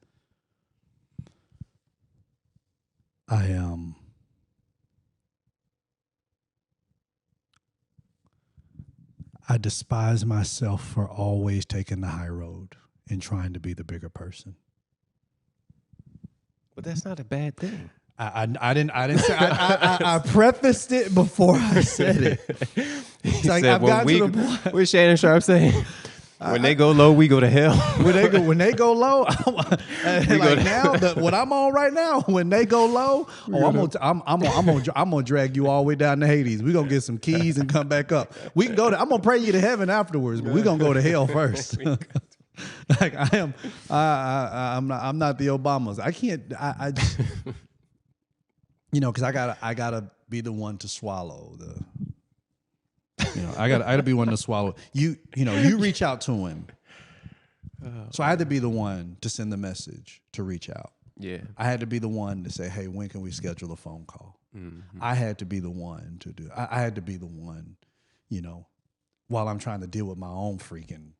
I despise myself for always taking the high road and trying to be the bigger person. But that's not a bad thing. I didn't say, I prefaced it before I said it. It's like, I've gotten to the point. What's Shannon Sharp saying? When they go low, we go to hell. when they go low, like now what I'm on right now. When they go low, I'm gonna drag you all the way down to Hades. We gonna get some keys and come back up. We can go to. I'm gonna pray you to heaven afterwards, but we gonna go to hell first. Like I'm not the Obamas. I can't. I just, because I gotta be the one to swallow the. I gotta be one to swallow. You reach out to him. So I had to be the one to send the message to reach out. Yeah. I had to be the one to say, hey, when can we schedule a phone call? Mm-hmm. I had to be the one to do. I had to be the one, while I'm trying to deal with my own freaking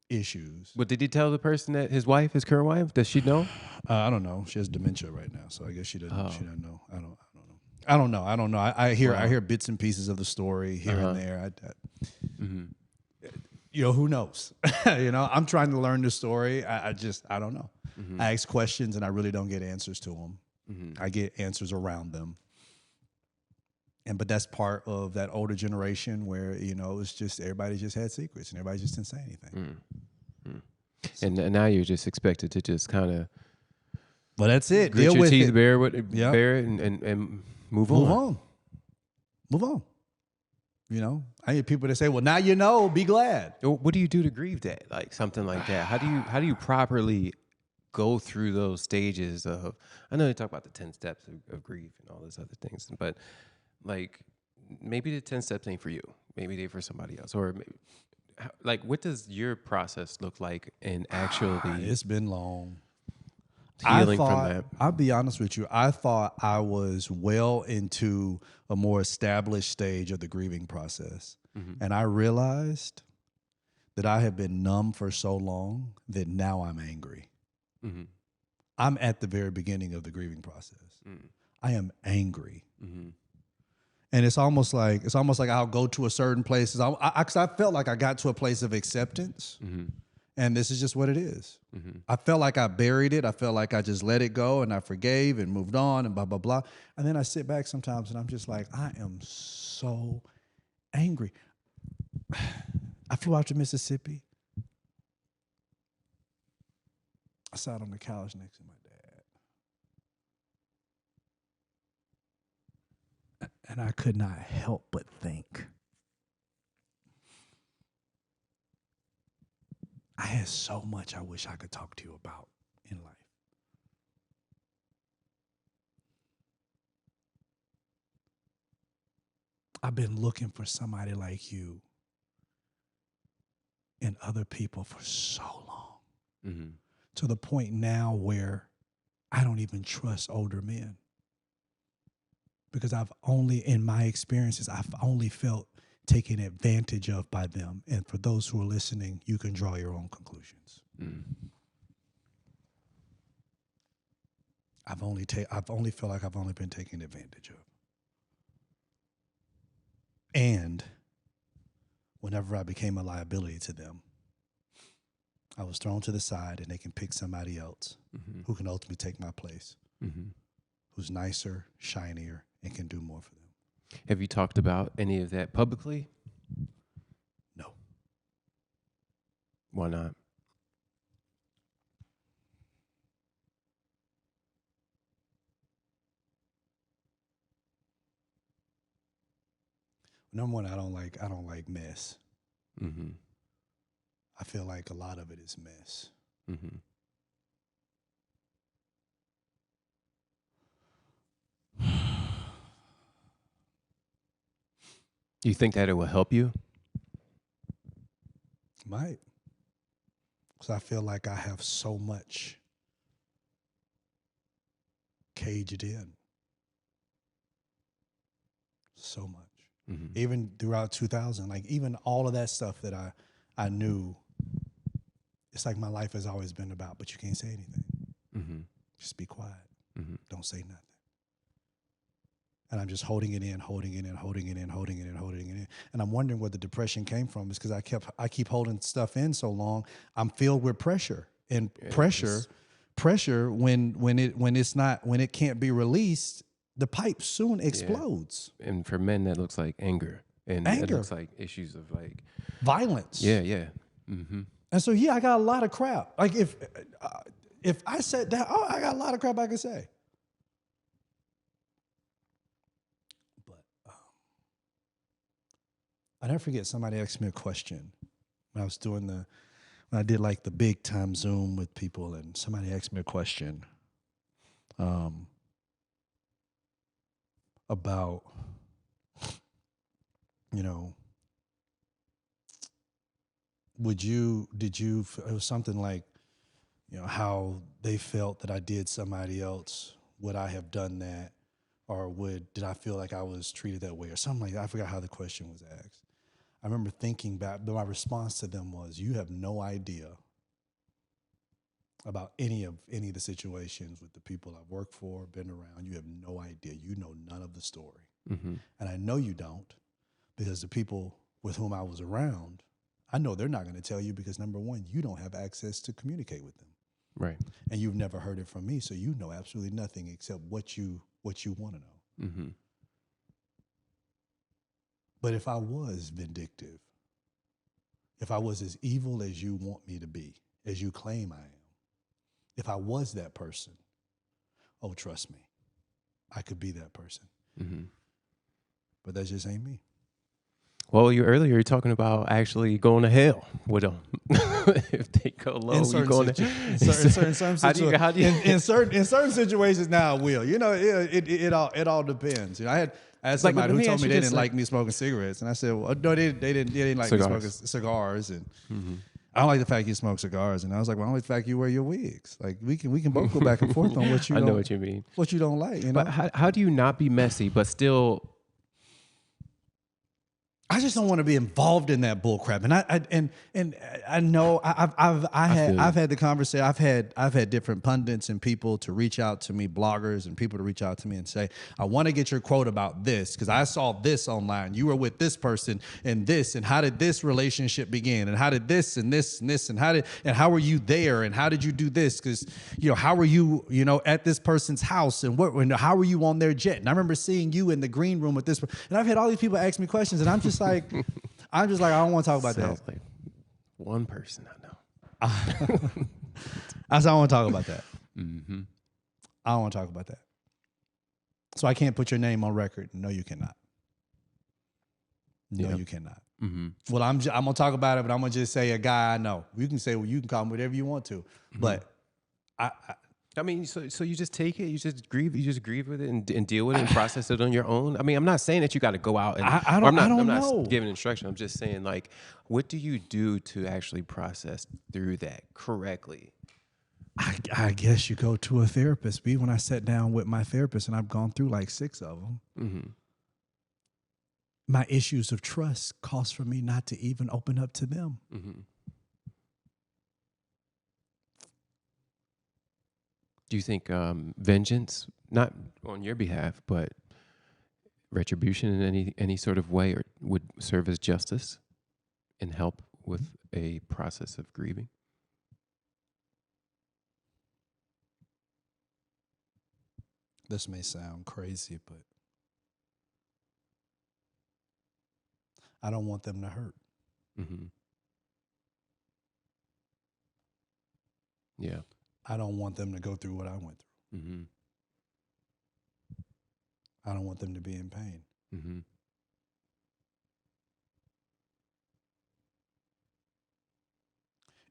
issues. But did he tell the person that his current wife, does she know? I don't know. She has dementia right now, so I guess she doesn't. She doesn't know. I don't know. I hear bits and pieces of the story here and there. Who knows? I'm trying to learn the story. I don't know. Mm-hmm. I ask questions and I really don't get answers to them. Mm-hmm. I get answers around them. But that's part of that older generation where, it's just everybody just had secrets and everybody just didn't say anything. Mm-hmm. So, and now you're just expected to just kind of. Well, that's it. Grit your teeth, bear it, and move on. I hear people that say, "Well, now be glad." What do you do to grieve that? Like something like that. How do you properly go through those stages of? I know you talk about the 10 steps of grief and all those other things, but like maybe the 10 steps ain't for you. Maybe they for somebody else, or maybe, like what does your process look like in actually? It's been long. Healing from that. I'll be honest with you. I thought I was well into a more established stage of the grieving process. Mm-hmm. And I realized that I have been numb for so long that now I'm angry. Mm-hmm. I'm at the very beginning of the grieving process. Mm-hmm. I am angry. Mm-hmm. And it's almost like I'll go to a certain place. I felt like I got to a place of acceptance. Mm-hmm. And this is just what it is. Mm-hmm. I felt like I buried it. I felt like I just let it go and I forgave and moved on and blah, blah, blah. And then I sit back sometimes and I'm just like, I am so angry. I flew out to Mississippi. I sat on the couch next to my dad. And I could not help but think. I had so much I wish I could talk to you about in life. I've been looking for somebody like you and other people for so long. Mm-hmm. To the point now where I don't even trust older men. Because in my experiences, I've only felt taken advantage of by them. And for those who are listening, you can draw your own conclusions. Mm. I've only felt like I've only been taken advantage of. And whenever I became a liability to them, I was thrown to the side and they can pick somebody else who can ultimately take my place, who's nicer, shinier, and can do more for them. Have you talked about any of that publicly? No. Why not? Number one, I don't like mess. Mm-hmm. I feel like a lot of it is mess. Mm-hmm. Do you think that it will help you? Might. Because I feel like I have so much caged in. So much. Mm-hmm. Even throughout 2000, like even all of that stuff that I knew, it's like my life has always been about, but you can't say anything. Mm-hmm. Just be quiet. Mm-hmm. Don't say nothing. And I'm just holding it in. And I'm wondering where the depression came from. Is because I keep holding stuff in so long. I'm filled with pressure. And pressure when it can't be released, the pipe soon explodes. And for men that looks like anger. And it looks like issues of like violence. Yeah. And so, yeah, I got a lot of crap. Like if I sat down, I got a lot of crap I could say. But I never forget somebody asked me a question when I was doing when I did like the big time Zoom with people, and somebody asked me a question about, you know, it was something like, you know, how they felt that I did somebody else. Would I have done that? Or did I feel like I was treated that way or something like that? I forgot how the question was asked. I remember thinking back, but my response to them was, you have no idea about any of the situations with the people I've worked for, been around. You have no idea. You know none of the story. And I know you don't, because the people with whom I was around, I know they're not going to tell you, because number one, you don't have access to communicate with them. Right. And you've never heard it from me, so you know absolutely nothing except what you want to know. But if I was vindictive, if I was as evil as you want me to be, as you claim I am, if I was that person, oh, trust me, I could be that person. But that just ain't me. Well, earlier you're talking about actually going to hell with them. If they go low, In you going to in certain situations now I will. You know, it all depends. You know, I had somebody who told me they didn't like me smoking cigarettes, and I said, well, no, they didn't like me smoking cigars, and I don't like the fact you smoke cigars, and I was like, well, I don't like the fact you wear your wigs. Like we can both go back and forth on what you. I know what you mean. What you don't like, you know. But how do you not be messy but still? I just don't want to be involved in that bull crap. And I know I've had the conversation. I've had different pundits and people to reach out to me, bloggers and people to reach out to me and say, I want to get your quote about this because I saw this online. You were with this person and this, and how did this relationship begin? And how did this and this and this and how were you there? And how did you do this? Because how were you at this person's house and how were you on their jet? And I remember seeing you in the green room with this. And I've had all these people ask me questions, and I'm just like, I don't want to talk about Sounds that. like one person I know. I said, I don't want to talk about that. I don't want to talk about that. So I can't put your name on record. No, you cannot. No, you cannot. Well, I'm gonna talk about it, but I'm gonna just say a guy I know. You can say, well, you can call him whatever you want to, but I mean, so you just take it, you just grieve with it and deal with it and process it on your own. I mean, I'm not saying that you got to go out and I'm know. not giving instruction. I'm just saying, like, what do you do to actually process through that correctly? I guess you go to a therapist. When I sat down with my therapist, and I've gone through like 6 of them, my issues of trust caused for me not to even open up to them. Do you think vengeance, not on your behalf, but retribution in any sort of way, would serve as justice and help with a process of grieving? This may sound crazy, but I don't want them to hurt. Yeah. I don't want them to go through what I went through. I don't want them to be in pain.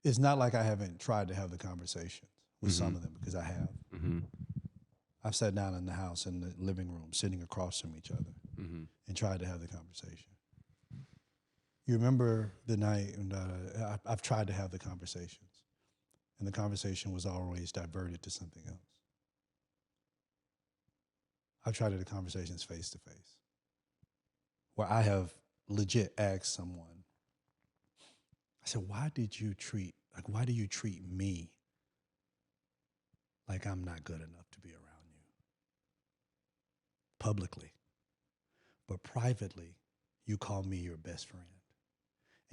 It's not like I haven't tried to have the conversations with some of them, because I have. I've sat down in the house, in the living room, sitting across from each other, and tried to have the conversation. You remember the night, and I've tried to have the conversations, and the conversation was always diverted to something else. I've tried to have the conversations face to face, where I have legit asked someone, I said, why do you treat me like I'm not good enough to be around you? Publicly. But privately, you call me your best friend.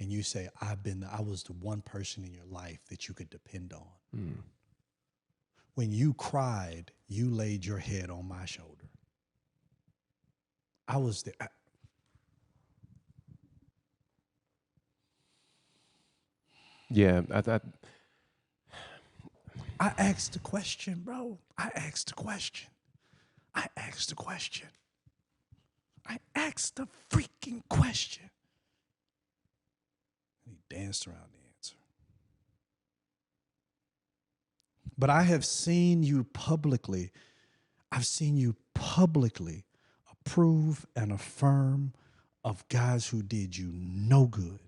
And you say, I was the one person in your life that you could depend on. When you cried, you laid your head on my shoulder. I was there. Yeah, I thought. I asked the question, bro. I asked the question. I asked the question. I asked the freaking question. And he danced around the answer. But I have seen you publicly. I've seen you publicly approve and affirm of guys who did you no good.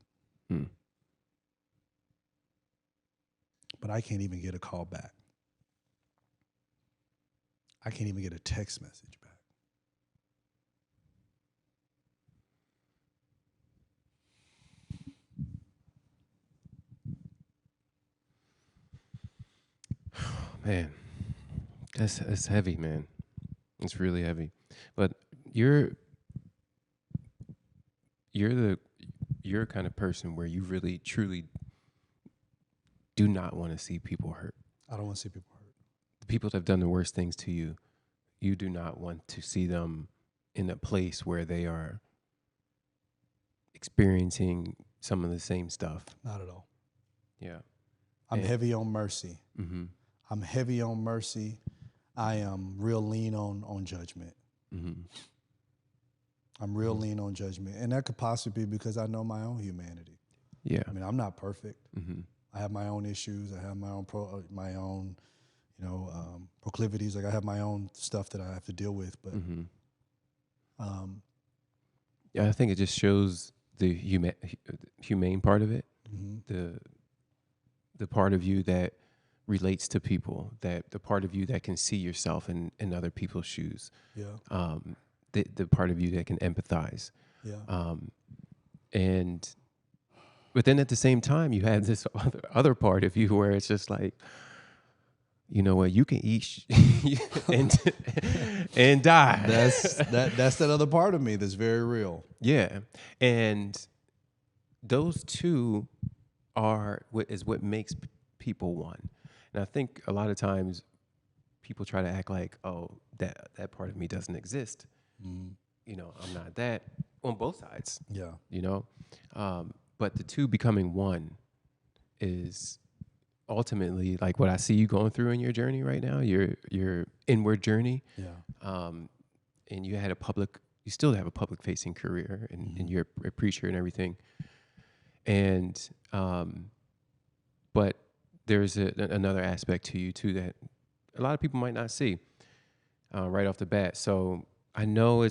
But I can't even get a call back. I can't even get a text message back. Man, that's heavy, man. It's really heavy. But you're the kind of person where you really truly do not want to see people hurt. I don't want to see people hurt. The people that have done the worst things to you, you do not want to see them in a place where they are experiencing some of the same stuff. Not at all. Yeah. I'm heavy on mercy. Mm-hmm. I'm heavy on mercy. I am real lean on judgment. Mm-hmm. I'm real lean on judgment. And that could possibly be because I know my own humanity. Yeah. I mean, I'm not perfect. Mm-hmm. I have my own issues. I have my own proclivities. Like I have my own stuff that I have to deal with. But yeah, I think it just shows the humane part of it. Mm-hmm. The part of you that relates to people, that the part of you that can see yourself in other people's shoes. Yeah. The part of you that can empathize. Yeah. But then at the same time, you have this other part of you where it's just like, you know what, you can eat and die. That's that other part of me that's very real. Yeah. And those two is what makes people one. And I think a lot of times people try to act like, oh, that part of me doesn't exist. Mm-hmm. You know, I'm not that on both sides. Yeah. You know? But the two becoming one is ultimately like what I see you going through in your journey right now, your inward journey. Yeah. And you still have a public facing career and you're a preacher and everything. And, but there's another aspect to you too that a lot of people might not see right off the bat. So I know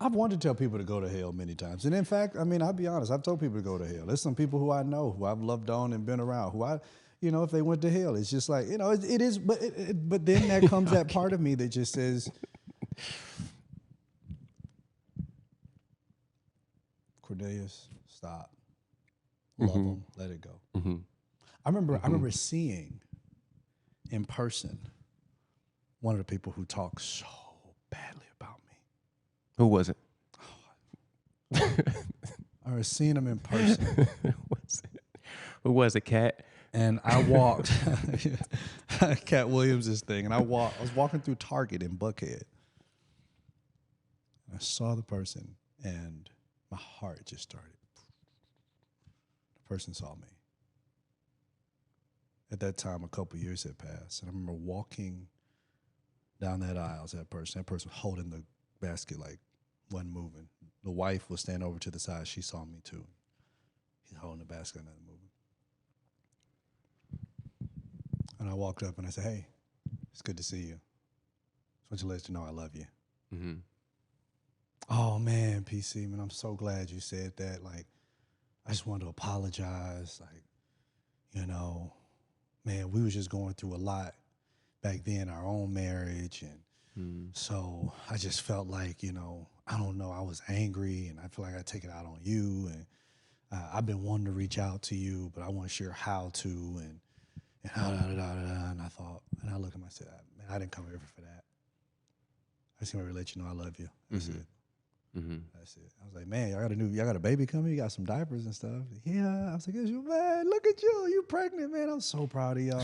I've wanted to tell people to go to hell many times. And in fact, I mean, I'll be honest, I've told people to go to hell. There's some people who I know, who I've loved on and been around, if they went to hell, it's just like, it is, but then there comes that part of me that just says, Cornelius, stop. Love them, let it go. Mm-hmm. I remember seeing in person one of the people who talked so badly about me. Who was it? I was seeing him in person. Who was it, Cat? And I walked, Cat Williams' thing, and I was walking through Target in Buckhead. I saw the person, and my heart just started. The person saw me. At that time, a couple years had passed, and I remember walking down that aisle as that person was holding the basket like wasn't moving. The wife was standing over to the side. She saw me too. He's holding the basket and not moving. And I walked up and I said, "Hey, it's good to see you. Just want to let you know I love you." Mm-hmm. Oh man, PC, man, I'm so glad you said that. Like, I just wanted to apologize. Like, man, we was just going through a lot back then, our own marriage, and so I just felt like, I don't know, I was angry, and I feel like I take it out on you, and I've been wanting to reach out to you, but I want to share how to, and and I thought, and I looked at him, I said, man, I didn't come here for that. I just came here to let you know I love you. That's it. Mm-hmm. That's it. I was like, man, y'all got a baby coming? You got some diapers and stuff? Yeah. I was like, man, look at you pregnant, man. I'm so proud of y'all.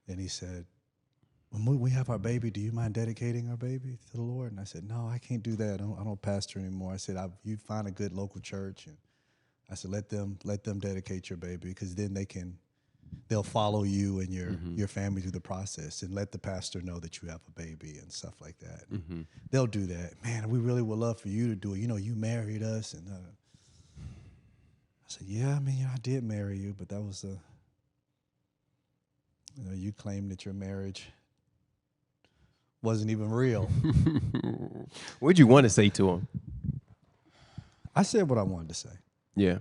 And he said, when we have our baby, do you mind dedicating our baby to the Lord? And I said, no, I can't do that. I don't pastor anymore. I said, you find a good local church and I said, let them dedicate your baby, because then they'll follow you and your family through the process, and let the pastor know that you have a baby and stuff like that. They'll do that. Man, we really would love for you to do it. You married us. And I said, yeah, I mean, I did marry you, but that was you claimed that your marriage wasn't even real. What'd you want to say to him? I said what I wanted to say. Yeah.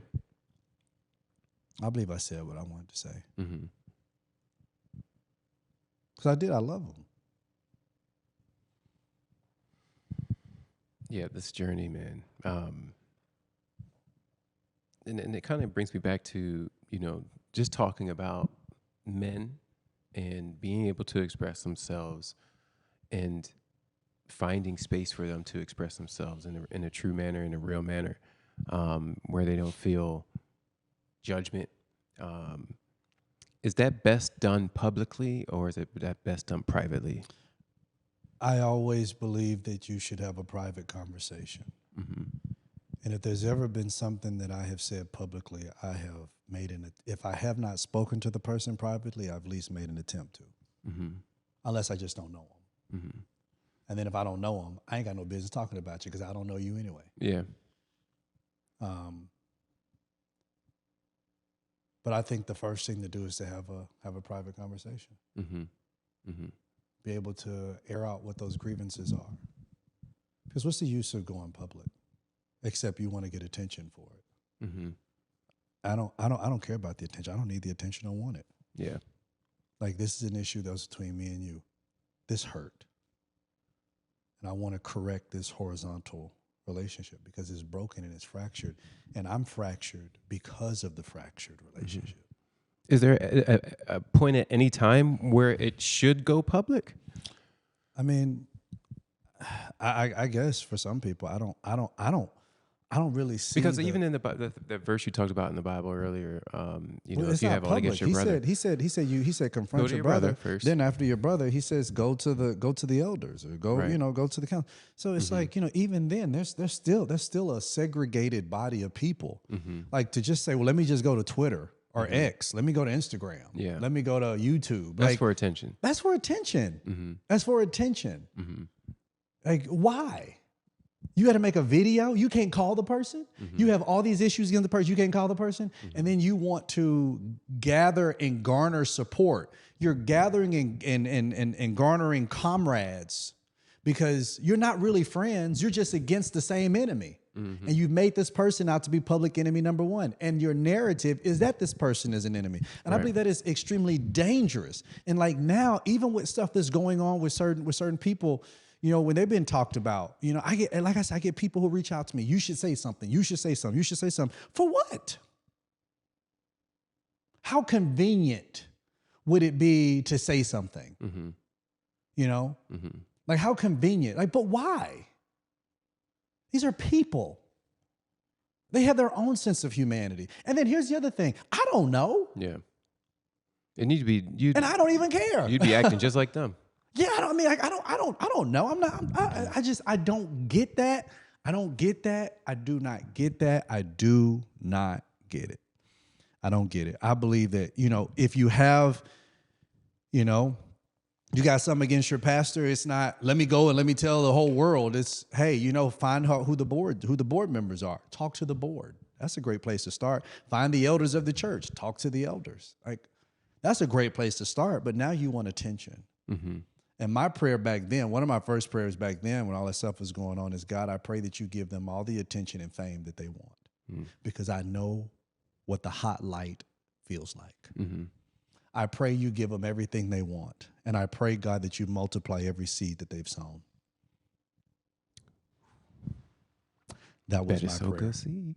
I believe I said what I wanted to say. Mm-hmm. Because I did. I love him. Yeah, this journey, man. And it kind of brings me back to, just talking about men and being able to express themselves and finding space for them to express themselves in a true manner, in a real manner, where they don't feel judgment. Is that best done publicly, or is it that best done privately? I always believe that you should have a private conversation. And if there's ever been something that I have said publicly, I have made if I have not spoken to the person privately, I've at least made an attempt to. Unless I just don't know them. And then if I don't know them, I ain't got no business talking about you, because I don't know you anyway. Yeah. But I think the first thing to do is to have a private conversation. Be able to air out what those grievances are. Because what's the use of going public, except you want to get attention for it? I don't care about the attention. I don't need the attention. I want it. Yeah. Like, this is an issue that was between me and you. This hurt. And I want to correct this horizontal relationship, because it's broken and it's fractured. And I'm fractured because of the fractured relationship. Is there a point at any time where it should go public? I mean, I guess for some people, I don't really see, because even in the verse you talked about in the Bible earlier, if you have all public. against your brother, he said confront your brother first. Then after your brother, he says go to the elders, or go to the council. So it's like, even then there's still a segregated body of people. Like, to just say, well, let me just go to Twitter or X, let me go to Instagram, let me go to YouTube. That's for attention. That's for attention. That's for attention. Like, why? You got to make a video. You can't call the person. You have all these issues against the person. You can't call the person. And then you want to gather and garner support. You're gathering and garnering comrades, because you're not really friends. You're just against the same enemy. And you've made this person out to be public enemy number one. And your narrative is that this person is an enemy. And I believe that is extremely dangerous. And like, now, even with stuff that's going on with certain people, when they've been talked about, I get people who reach out to me. You should say something. You should say something. You should say something. For what? How convenient would it be to say something? Like, how convenient? Like, but why? These are people. They have their own sense of humanity. And then here's the other thing. I don't know. Yeah. It needs to be you. And I don't even care. You'd be acting just like them. Yeah, I don't know. I don't get that. I don't get that. I do not get that. I do not get it. I don't get it. I believe that, if you have, you got something against your pastor, it's not, let me go and let me tell the whole world. It's, hey, find out who the board members are. Talk to the board. That's a great place to start. Find the elders of the church. Talk to the elders. Like, that's a great place to start. But now you want attention. And my prayer back then, one of my first prayers back then when all that stuff was going on, is, God, I pray that you give them all the attention and fame that they want, because I know what the hot light feels like. I pray you give them everything they want. And I pray, God, that you multiply every seed that they've sown. That was my prayer. Seed.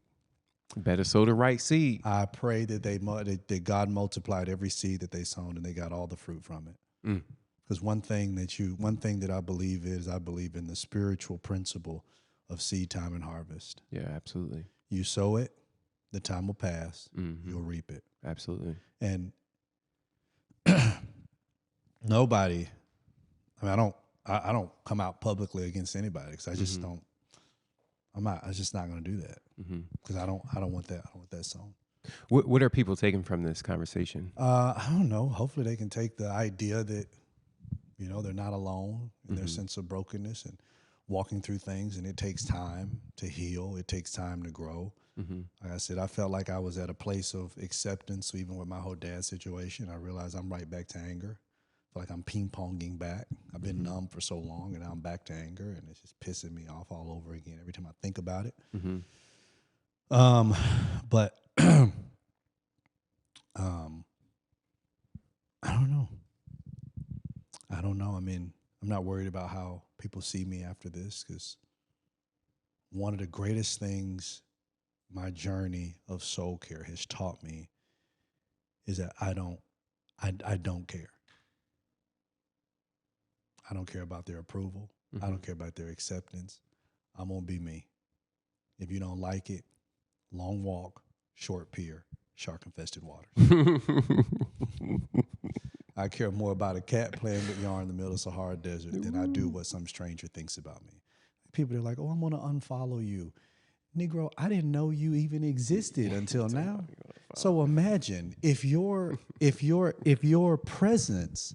Better sow the right seed. I pray that that God multiplied every seed that they sown, and they got all the fruit from it. Because one thing that I believe in the spiritual principle of seed time and harvest. Yeah, absolutely. You sow it, the time will pass, you'll reap it. Absolutely. And nobody, I don't come out publicly against anybody, because I just don't I'm just not going to do that because I don't want that. I don't want that song. What are people taking from this conversation? I don't know. Hopefully they can take the idea that, you know, they're not alone in their sense of brokenness and walking through things, and it takes time to heal. It takes time to grow. Like I said, I felt like I was at a place of acceptance. So even with my whole dad situation, I realized I'm right back to anger. I feel like I'm ping-ponging back. I've been numb for so long, and now I'm back to anger, and it's just pissing me off all over again every time I think about it. But I don't know. I mean, I'm not worried about how people see me after this, because one of the greatest things my journey of soul care has taught me is that I don't care. I don't care about their approval. I don't care about their acceptance. I'm gonna be me. If you don't like it, long walk, short pier, shark-infested waters. I care more about a cat playing with yarn in the middle of the Sahara Desert than I do what some stranger thinks about me. People are like, oh, I'm gonna unfollow you. Negro, I didn't know you even existed until now. So imagine if your presence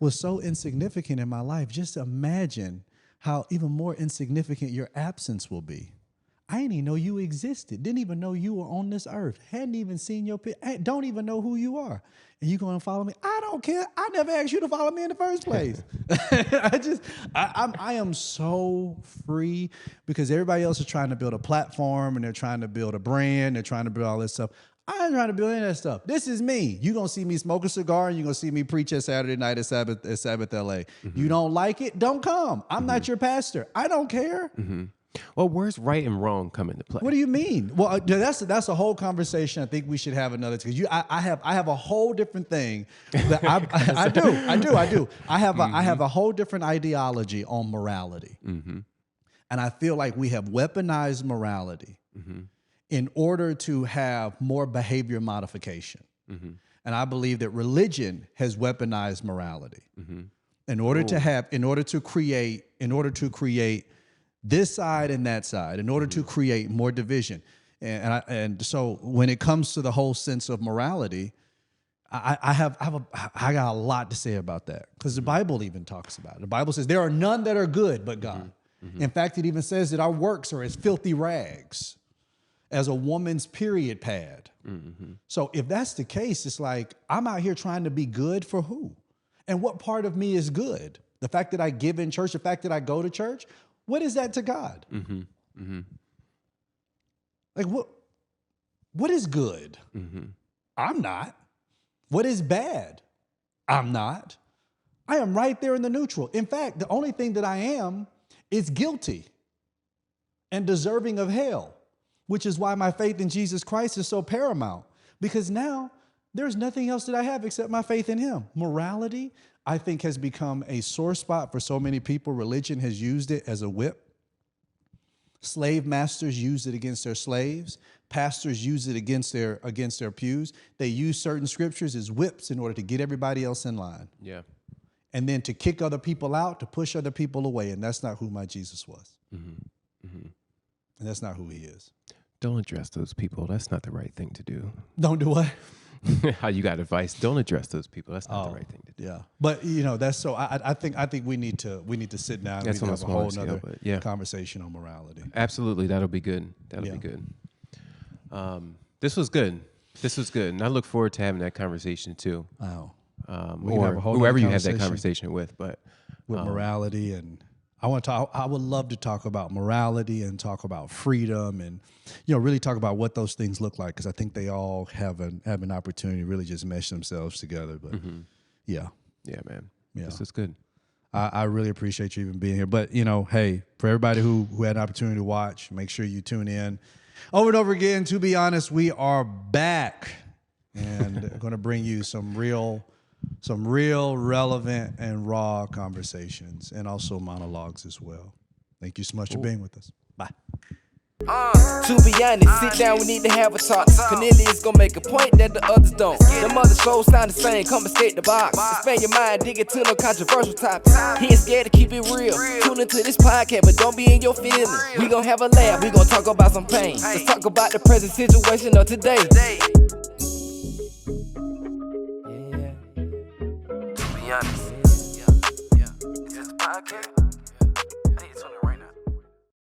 was so insignificant in my life, just imagine how even more insignificant your absence will be. I didn't even know you existed. Didn't even know you were on this earth. Hadn't even seen your picture. Don't even know who you are. And you going to follow me? I don't care. I never asked you to follow me in the first place. I am so free because everybody else is trying to build a platform and they're trying to build a brand. They're trying to build all this stuff. I ain't trying to build any of that stuff. This is me. You're going to see me smoke a cigar and you're going to see me preach at Saturday night at Sabbath LA. You don't like it? Don't come. I'm not your pastor. I don't care. Well, where's right and wrong come into play? What do you mean? Well, that's a whole conversation. I think we should have another, because I have a whole different thing that I do. I have a whole different ideology on morality, and I feel like we have weaponized morality in order to have more behavior modification, and I believe that religion has weaponized morality in order to create this side and that side, in order to create more division. And so when it comes to the whole sense of morality, I got a lot to say about that, because the Bible even talks about it. The Bible says there are none that are good but God. In fact, it even says that our works are as filthy rags, as a woman's period pad. So if that's the case, it's like, I'm out here trying to be good for who? And what part of me is good? The fact that I give in church, the fact that I go to church? What is that to God? Like, what is good? I'm not. What is bad? I'm not. I am right there in the neutral. In fact, the only thing that I am is guilty and deserving of hell, which is why my faith in Jesus Christ is so paramount, because now there's nothing else that I have except my faith in him. Morality, I think, has become a sore spot for so many people. Religion has used it as a whip. Slave masters use it against their slaves. Pastors use it against their pews. They use certain scriptures as whips in order to get everybody else in line. Yeah. And then to kick other people out, to push other people away. And that's not who my Jesus was. And that's not who he is. Don't address those people. That's not the right thing to do. Don't do what? How you got advice? Don't address those people. That's not the right thing to do. Yeah, but that's so. I think we need to sit down. That's and on a have a smaller whole scale, other but conversation on morality. Absolutely, that'll be good. That'll be good. This was good. And I look forward to having that conversation too. Wow. Or whoever you have that conversation with, but with morality, and I would love to talk about morality and talk about freedom, and really talk about what those things look like, because I think they all have an opportunity to really just mesh themselves together. But yeah, man, this is good. I really appreciate you even being here. But hey, for everybody who had an opportunity to watch, make sure you tune in over and over again. To be honest, we are back and going to bring you some real relevant and raw conversations, and also monologues as well. Thank you so much for being with us. Bye. To be honest, sit down, we need to have a talk. Cornelius gon' make a point that the others don't. Them other shows sound the same, come escape the box. Expand your mind, dig into no controversial topics. He ain't scared to keep it real. Tune into this podcast, but don't be in your feelings. We gon' have a laugh, we gon' talk about some pain. Let's talk about the present situation of today. To be honest, is this a podcast?